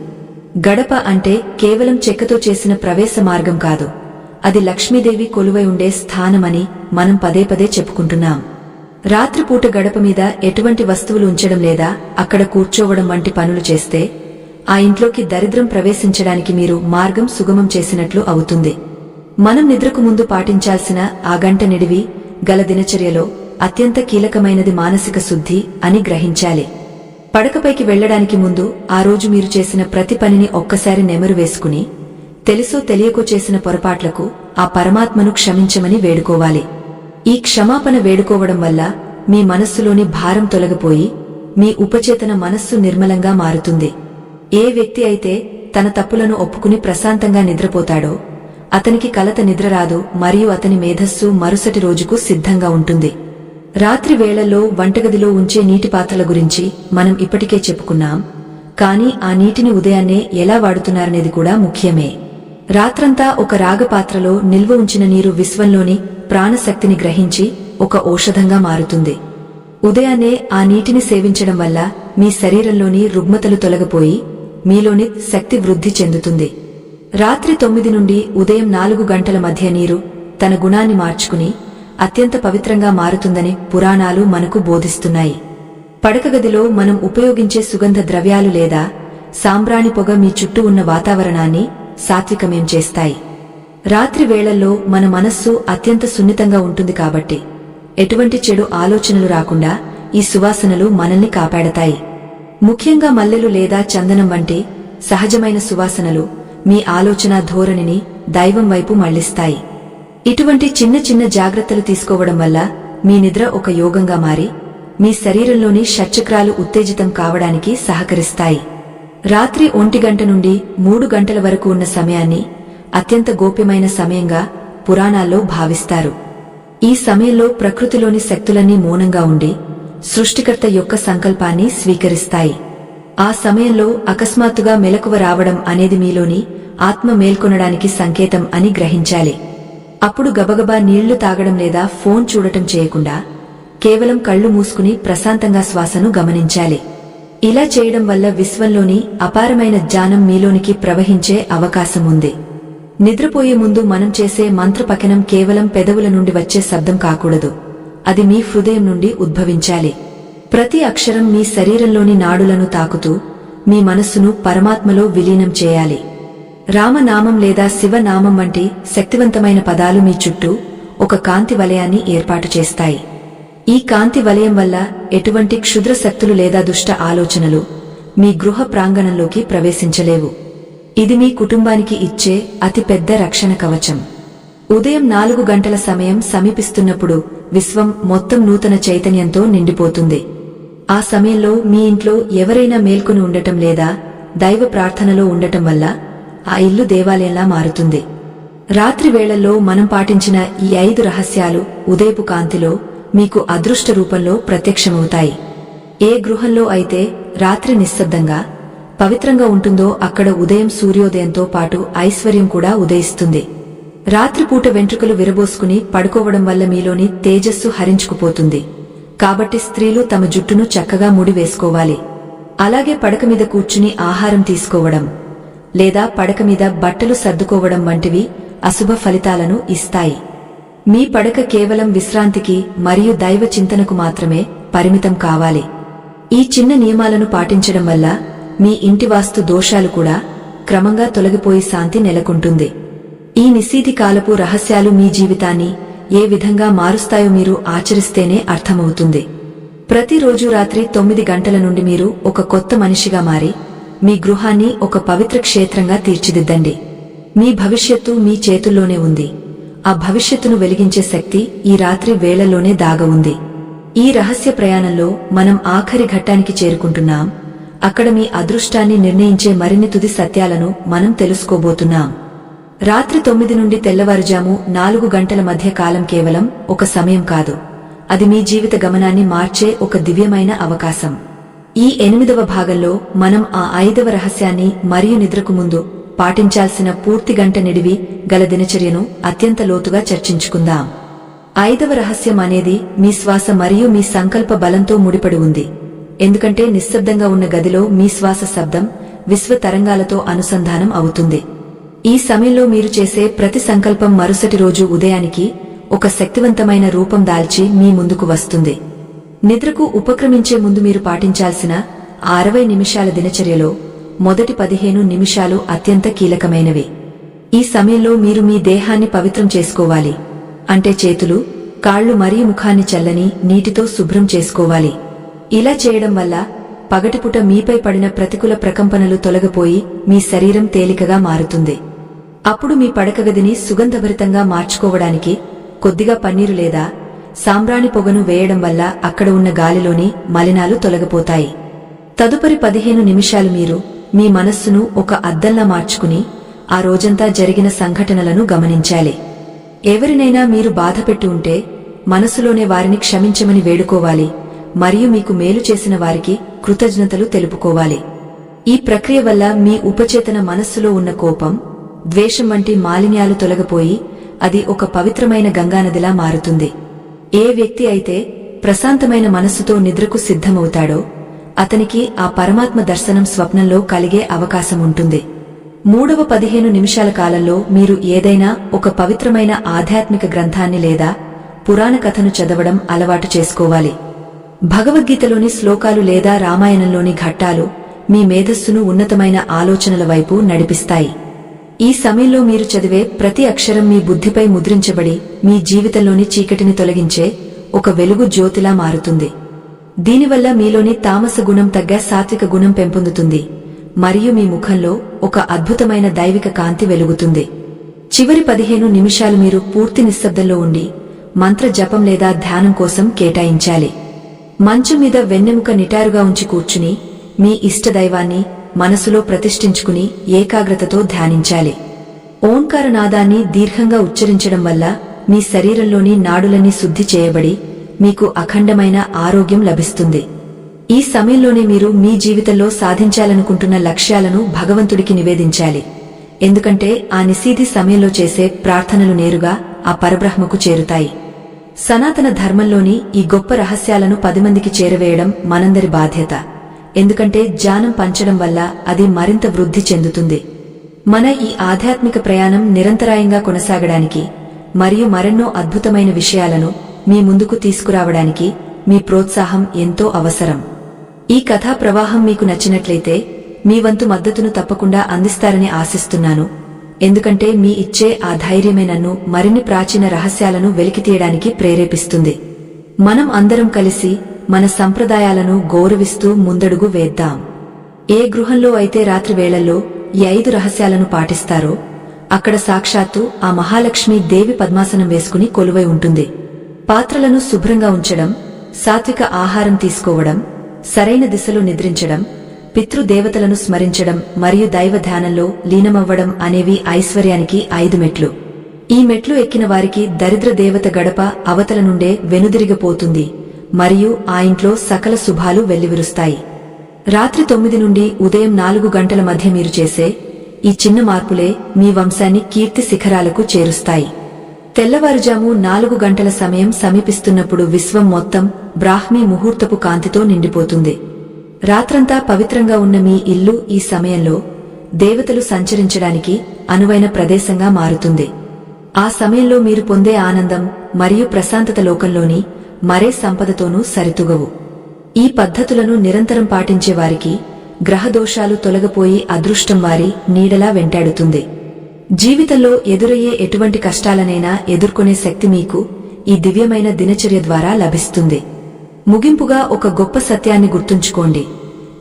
గడప అంటే కేవలం చెక్కతో చేసిన ప్రవేశ మార్గం కాదు, అది లక్ష్మీదేవి కొలువై ఉండే స్థానమని మనం పదే పదే చెప్పుకుంటున్నాం. రాత్రిపూట గడప మీద ఎటువంటి వస్తువులు ఉంచడం లేదా అక్కడ కూర్చోవడం వంటి పనులు చేస్తే ఆ ఇంట్లోకి దరిద్రం ప్రవేశించడానికి మీరు మార్గం సుగమం చేసినట్లు అవుతుంది. మనం నిద్రకు ముందు పాటించాల్సిన ఆ గంట నిడివి గల దినచర్యలో అత్యంత కీలకమైనది మానసిక శుద్ధి అని గ్రహించాలి. పడకపైకి వెళ్లడానికి ముందు ఆ రోజు మీరు చేసిన ప్రతి పనిని ఒక్కసారి నెమరు వేసుకుని తెలుసో తెలియకో చేసిన పొరపాట్లకు ఆ పరమాత్మను క్షమించమని వేడుకోవాలి. ఈ క్షమాపణ వేడుకోవడం వల్ల మీ మనస్సులోని భారం తొలగిపోయి మీ ఉపచేతన మనస్సు నిర్మలంగా మారుతుంది. ఏ వ్యక్తి అయితే తన తప్పులను ఒప్పుకుని ప్రశాంతంగా నిద్రపోతాడో అతనికి కలత నిద్ర రాదు మరియు అతని మేధస్సు మరుసటి రోజుకు సిద్ధంగా ఉంటుంది. రాత్రి వేళల్లో వంటగదిలో ఉంచే నీటి పాత్రల గురించి మనం ఇప్పటికే చెప్పుకున్నాం, కానీ ఆ నీటిని ఉదయాన్నే ఎలా వాడుతున్నారనేది కూడా ముఖ్యమే. రాత్రంతా ఒక రాగపాత్రలో నిల్వ ఉంచిన నీరు విశ్వంలోని ప్రాణశక్తిని గ్రహించి ఒక ఔషధంగా మారుతుంది. ఉదయాన్నే ఆ నీటిని సేవించడం వల్ల మీ శరీరంలోని రుగ్మతలు తొలగిపోయి మీలోని శక్తి వృద్ధి చెందుతుంది. రాత్రి 9 నుండి ఉదయం 4 గంటల మధ్య నీరు తన గుణాన్ని మార్చుకుని అత్యంత పవిత్రంగా మారుతుందని పురాణాలు మనకు బోధిస్తున్నాయి. పడకగదిలో మనం ఉపయోగించే సుగంధ ద్రవ్యాలు లేదా సాంబ్రాణి పొగ మీ చుట్టూ ఉన్న వాతావరణాన్ని సాత్వికమేం చేస్తాయి. రాత్రి వేళల్లో మన మనస్సు అత్యంత సున్నితంగా ఉంటుంది కాబట్టి ఎటువంటి చెడు ఆలోచనలు రాకుండా ఈ సువాసనలు మనల్ని కాపాడతాయి. ముఖ్యంగా మల్లెలు లేదా చందనం వంటి సహజమైన సువాసనలు మీ ఆలోచన ధోరణిని దైవం వైపు మళ్లిస్తాయి. ఇటువంటి చిన్న చిన్న జాగ్రత్తలు తీసుకోవడం వల్ల మీ నిద్ర ఒక యోగంగా మారి మీ శరీరంలోని షట్చక్రాలు ఉత్తేజితం కావడానికి సహకరిస్తాయి. రాత్రి 1 గంట నుండి 3 గంటల వరకు ఉన్న సమయాన్ని అత్యంత గోప్యమైన సమయంగా పురాణాల్లో భావిస్తారు. ఈ సమయంలో ప్రకృతిలోని శక్తులన్నీ మౌనంగా ఉండి సృష్టికర్త యొక్క సంకల్పాన్ని స్వీకరిస్తాయి. ఆ సమయంలో అకస్మాత్తుగా మెలకువ రావడం అనేది మీలోని ఆత్మ మేల్కొనడానికి సంకేతం అని గ్రహించాలి. అప్పుడు గబగబా నీళ్లు తాగడం లేదా ఫోన్ చూడటం చేయకుండా కేవలం కళ్ళు మూసుకుని ప్రశాంతంగా శ్వాసను గమనించాలి. ఇలా చేయడం వల్ల విశ్వంలోని అపారమైన జ్ఞానం మీలోనికి ప్రవహించే అవకాశం ఉంది. నిద్రపోయే ముందు మనం చేసే మంత్రపఠనం కేవలం పెదవుల నుండి వచ్చే శబ్దం కాకూడదు. అది మీ హృదయం నుండి ఉద్భవించాలి. ప్రతి అక్షరం మీ శరీరంలోని నాడులను తాకుతూ మీ మనస్సును పరమాత్మలో విలీనం చేయాలి. రామనామం లేదా శివనామం వంటి శక్తివంతమైన పదాలు మీ చుట్టూ ఒక కాంతి వలయాన్ని ఏర్పాటు చేస్తాయి. ఈ కాంతి వలయం వల్ల ఎటువంటి క్షుద్ర శక్తులు లేదా దుష్ట ఆలోచనలు మీ గృహ ప్రాంగణంలోకి ప్రవేశించలేవు. ఇది మీ కుటుంబానికి ఇచ్చే అతిపెద్ద రక్షణ కవచం. ఉదయం 4 గంటల సమయం సమీపిస్తున్నప్పుడు విశ్వం మొత్తం నూతన చైతన్యంతో నిండిపోతుంది. ఆ సమయంలో మీ ఇంట్లో ఎవరైనా మేల్కొని ఉండటం లేదా దైవ ప్రార్థనలో ఉండటం వల్ల ఆ ఇల్లు దేవాలయంలా మారుతుంది. రాత్రి వేళల్లో మనం పాటించిన ఈ 5 రహస్యాలు ఉదయపు కాంతిలో మీకు అదృష్ట రూపంలో ప్రత్యక్షమవుతాయి. ఏ గృహంలో అయితే రాత్రి నిశ్శబ్దంగా పవిత్రంగా ఉంటుందో అక్కడ ఉదయం సూర్యోదయంతో పాటు ఐశ్వర్యం కూడా ఉదయిస్తుంది. రాత్రిపూట వెంట్రుకలు విరబోసుకుని పడుకోవడం వల్ల మీలోని తేజస్సు హరించుకుపోతుంది. కాబట్టి స్త్రీలు తమ జుట్టును చక్కగా ముడి వేసుకోవాలి. అలాగే పడక మీద కూర్చుని ఆహారం తీసుకోవడం లేదా పడక మీద బట్టలు సర్దుకోవడం వంటివి అశుభ ఫలితాలను ఇస్తాయి. మీ పడక కేవలం విశ్రాంతికి మరియు దైవ చింతనకు మాత్రమే పరిమితం కావాలి. ఈ చిన్న నియమాలను పాటించడం వల్ల మీ ఇంటి వాస్తు దోషాలు కూడా క్రమంగా తొలగిపోయి శాంతి నెలకొంటుంది. ఈ నిశీధి కాలపు రహస్యాలు మీ జీవితాన్ని ఏ విధంగా మారుస్తాయో మీరు ఆచరిస్తేనే అర్థమవుతుంది. ప్రతిరోజు రాత్రి 9 గంటల నుండి మీరు ఒక కొత్త మనిషిగా మారి మీ గృహాన్ని ఒక పవిత్ర క్షేత్రంగా తీర్చిదిద్దండి. మీ భవిష్యత్తు మీ చేతుల్లోనే ఉంది. ఆ భవిష్యత్తును వెలిగించే శక్తి ఈ రాత్రి వేళల్లోనే దాగ ఉంది. ఈ రహస్య ప్రయాణంలో మనం ఆఖరి ఘట్టానికి చేరుకుంటున్నాం. అక్కడ మీ అదృష్టాన్ని నిర్ణయించే మరిన్ని తుది సత్యాలను మనం తెలుసుకోబోతున్నాం. రాత్రి 9 నుండి తెల్లవారుజాము 4 గంటల మధ్య కాలం కేవలం ఒక సమయం కాదు. అది మీ జీవిత గమనాన్ని మార్చే ఒక దివ్యమైన అవకాశం. ఈ 8వ భాగంలో మనం ఆ 5వ రహస్యాన్ని మరియు నిద్రకు ముందు పాటించాల్సిన పూర్తి గంట నిడివి గల దినచర్యను అత్యంత లోతుగా చర్చించుకుందాం. 5వ రహస్యం అనేది మీ శ్వాస మరియు మీ సంకల్ప బలంతో ముడిపడి ఉంది. ఎందుకంటే నిశ్శబ్దంగా ఉన్న గదిలో మీ శ్వాస శబ్దం విశ్వ తరంగాలతో అనుసంధానం అవుతుంది. ఈ సమయంలో మీరు చేసే ప్రతి సంకల్పం మరుసటి రోజు ఉదయానికి ఒక శక్తివంతమైన రూపం దాల్చి మీ ముందుకు వస్తుంది. నిద్రకు ఉపక్రమించే ముందు మీరు పాటించాల్సిన 60 నిమిషాల దినచర్యలో మొదటి 15 నిమిషాలు అత్యంత కీలకమైనవి. ఈ సమయంలో మీరు మీ దేహాన్ని పవిత్రం చేసుకోవాలి. అంటే చేతులు, కాళ్లు మరియు ముఖాన్ని చల్లని నీటితో శుభ్రం చేసుకోవాలి. ఇలా చేయడం వల్ల పగటిపూట మీపై పడిన ప్రతికూల ప్రకంపనలు తొలగిపోయి మీ శరీరం తేలికగా మారుతుంది. అప్పుడు మీ పడకగదిని సుగంధభరితంగా మార్చుకోవడానికి కొద్దిగా పన్నీరు లేదా సాంబ్రాణి పొగను వేయడం వల్ల అక్కడ ఉన్న గాలిలోని మలినాలు తొలగిపోతాయి. తదుపరి 15 నిమిషాలు మీరు మీ మనస్సును ఒక అద్దంలా మార్చుకుని ఆ రోజంతా జరిగిన సంఘటనలను గమనించాలి. ఎవరినైనా మీరు బాధపెట్టి ఉంటే మనసులోనే వారిని క్షమించమని వేడుకోవాలి మరియు మీకు మేలు చేసిన వారికి కృతజ్ఞతలు తెలుపుకోవాలి. ఈ ప్రక్రియ వల్ల మీ ఉపచేతన మనస్సులో ఉన్న కోపం, ద్వేషం వంటి మాలిన్యాలు తొలగిపోయి అది ఒక పవిత్రమైన గంగానదిలా మారుతుంది. ఏ వ్యక్తి అయితే ప్రశాంతమైన మనస్సుతో నిద్రకు సిద్ధమవుతాడో అతనికి ఆ పరమాత్మ దర్శనం స్వప్నంలో కలిగే అవకాశం ఉంటుంది. 3వ 15 నిమిషాల కాలంలో మీరు ఏదైనా ఒక పవిత్రమైన ఆధ్యాత్మిక గ్రంథాన్ని లేదా పురాణ కథను చదవడం అలవాటు చేసుకోవాలి. భగవద్గీతలోని శ్లోకాలు లేదా రామాయణంలోని ఘట్టాలు మీ మేధస్సును ఉన్నతమైన ఆలోచనల వైపు నడిపిస్తాయి. ఈ సమయంలో మీరు చదివే ప్రతి అక్షరం మీ బుద్ధిపై ముద్రించబడి మీ జీవితంలోని చీకటిని తొలగించే ఒక వెలుగు జ్యోతిలా మారుతుంది. దీనివల్ల మీలోని తామస గుణం తగ్గ సాత్విక గుణం పెంపొందుతుంది మరియు మీ ముఖంలో ఒక అద్భుతమైన దైవిక కాంతి వెలుగుతుంది. చివరి 15 నిమిషాలు మీరు పూర్తి నిశ్శబ్దంలో ఉండి మంత్ర జపం లేదా ధ్యానం కోసం కేటాయించాలి. మంచం మీద వెన్నెముక నిటారుగా ఉంచి కూర్చుని మీ ఇష్టదైవాన్ని మనసులో ప్రతిష్ఠించుకుని ఏకాగ్రతతో ధ్యానించాలి. ఓంకారనాదాన్ని దీర్ఘంగా ఉచ్చరించడం వల్ల మీ శరీరంలోని నాడులన్నీ శుద్ధి చేయబడి మీకు అఖండమైన ఆరోగ్యం లభిస్తుంది. ఈ సమయంలోనే మీరు మీ జీవితంలో సాధించాలనుకుంటున్న లక్ష్యాలను భగవంతుడికి నివేదించాలి. ఎందుకంటే ఆ నిశీధి సమయంలో చేసే ప్రార్థనలు నేరుగా ఆ పరబ్రహ్మకు చేరుతాయి. సనాతన ధర్మంలోని ఈ గొప్ప రహస్యాలను 10 మందికి చేరవేయడం మనందరి బాధ్యత. ఎందుకంటే జ్ఞానం పంచడం వల్ల అది మరింత వృద్ధి చెందుతుంది. మన ఈ ఆధ్యాత్మిక ప్రయాణం నిరంతరాయంగా కొనసాగడానికి మరియు మరెన్నో అద్భుతమైన విషయాలను మీ ముందుకు తీసుకురావడానికి మీ ప్రోత్సాహం ఎంతో అవసరం. ఈ కథా ప్రవాహం మీకు నచ్చినట్లయితే మీ వంతు మద్దతును తప్పకుండా అందిస్తారని ఆశిస్తున్నాను. ఎందుకంటే మీ ఇచ్చే ఆ ధైర్యమే నన్ను మరిన్ని ప్రాచీన రహస్యాలను వెలికితీయడానికి ప్రేరేపిస్తుంది. మనం అందరం కలిసి మన సంప్రదాయాలను గౌరవిస్తూ ముందడుగు వేద్దాం. ఏ గృహంలో అయితే రాత్రి వేళల్లో ఈ 5 రహస్యాలను పాటిస్తారో అక్కడ సాక్షాత్తు ఆ మహాలక్ష్మి దేవి పద్మాసనం వేసుకుని కొలువై ఉంటుంది. పాత్రలను శుభ్రంగా ఉంచడం, సాత్విక ఆహారం తీసుకోవడం, సరైన దిశలో నిద్రించడం, పితృదేవతలను స్మరించడం మరియు దైవ ధ్యానంలో లీనమవ్వడం అనేవి ఐశ్వర్యానికి 5 మెట్లు. ఈ మెట్లు ఎక్కిన వారికి దరిద్ర దేవత గడప అవతల నుండే వెనుదిరిగిపోతుంది మరియు ఆ ఇంట్లో సకల శుభాలు వెల్లివిరుస్తాయి. రాత్రి 9 నుండి ఉదయం 4 గంటల మధ్య మీరు చేసే ఈ చిన్న మార్పులే మీ వంశాన్ని కీర్తి శిఖరాలకు చేరుస్తాయి. తెల్లవారుజాము 4 గంటల సమయం సమీపిస్తున్నప్పుడు విశ్వం మొత్తం బ్రాహ్మీ ముహూర్తపు కాంతితో నిండిపోతుంది. రాత్రంతా పవిత్రంగా ఉన్న మీ ఇల్లు ఈ సమయంలో దేవతలు సంచరించడానికి అనువైన ప్రదేశంగా మారుతుంది. ఆ సమయంలో మీరు పొందే ఆనందం మరియు ప్రశాంతత లోకంలోని మరే సంపదతోనూ సరితూగవు. ఈ పద్ధతులను నిరంతరం పాటించేవారికి గ్రహదోషాలు తొలగిపోయి అదృష్టం వారి నీడలా వెంటాడుతుంది. జీవితంలో ఎదురయ్యే ఎటువంటి కష్టాలనైనా ఎదుర్కొనే శక్తి మీకు ఈ దివ్యమైన దినచర్య ద్వారా లభిస్తుంది. ముగింపుగా ఒక గొప్ప సత్యాన్ని గుర్తుంచుకోండి.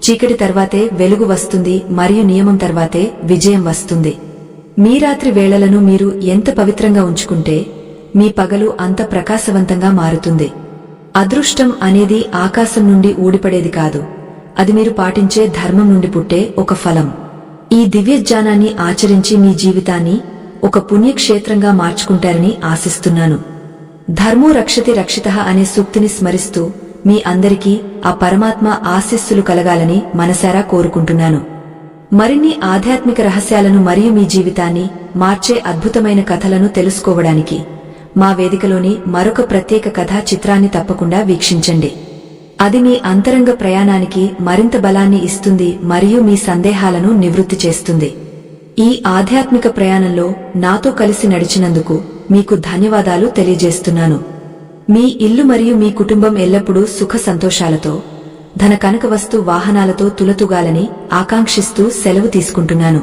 చీకటి తర్వాతే వెలుగు వస్తుంది మరియు నియమం తర్వాతే విజయం వస్తుంది. మీ రాత్రి వేళలను మీరు ఎంత పవిత్రంగా ఉంచుకుంటే మీ పగలు అంత ప్రకాశవంతంగా మారుతుంది. అదృష్టం అనేది ఆకాశం నుండి ఊడిపడేది కాదు, అది మీరు పాటించే ధర్మం నుండి పుట్టే ఒక ఫలం. ఈ దివ్యజ్ఞానాన్ని ఆచరించి మీ జీవితాన్ని ఒక పుణ్యక్షేత్రంగా మార్చుకుంటారని ఆశిస్తున్నాను. ధర్మో రక్షతి రక్షితః అనే సూక్తిని స్మరిస్తూ మీ అందరికీ ఆ పరమాత్మ ఆశీస్సులు కలగాలని మనసారా కోరుకుంటున్నాను. మరిన్ని ఆధ్యాత్మిక రహస్యాలను మరియు మీ జీవితాన్ని మార్చే అద్భుతమైన కథలను తెలుసుకోవడానికి మా వేదికలోని మరొక ప్రత్యేక కథా చిత్రాన్ని తప్పకుండా వీక్షించండి. అది మీ అంతరంగ ప్రయాణానికి మరింత బలాన్ని ఇస్తుంది మరియు మీ సందేహాలను నివృత్తి చేస్తుంది. ఈ ఆధ్యాత్మిక ప్రయాణంలో నాతో కలిసి నడిచినందుకు మీకు ధన్యవాదాలు తెలియజేస్తున్నాను. మీ ఇల్లు మరియు మీ కుటుంబం ఎల్లప్పుడూ సుఖ సంతోషాలతో, ధన కనక వస్తు వాహనాలతో తులతూగాలని ఆకాంక్షిస్తూ సెలవు తీసుకుంటున్నాను.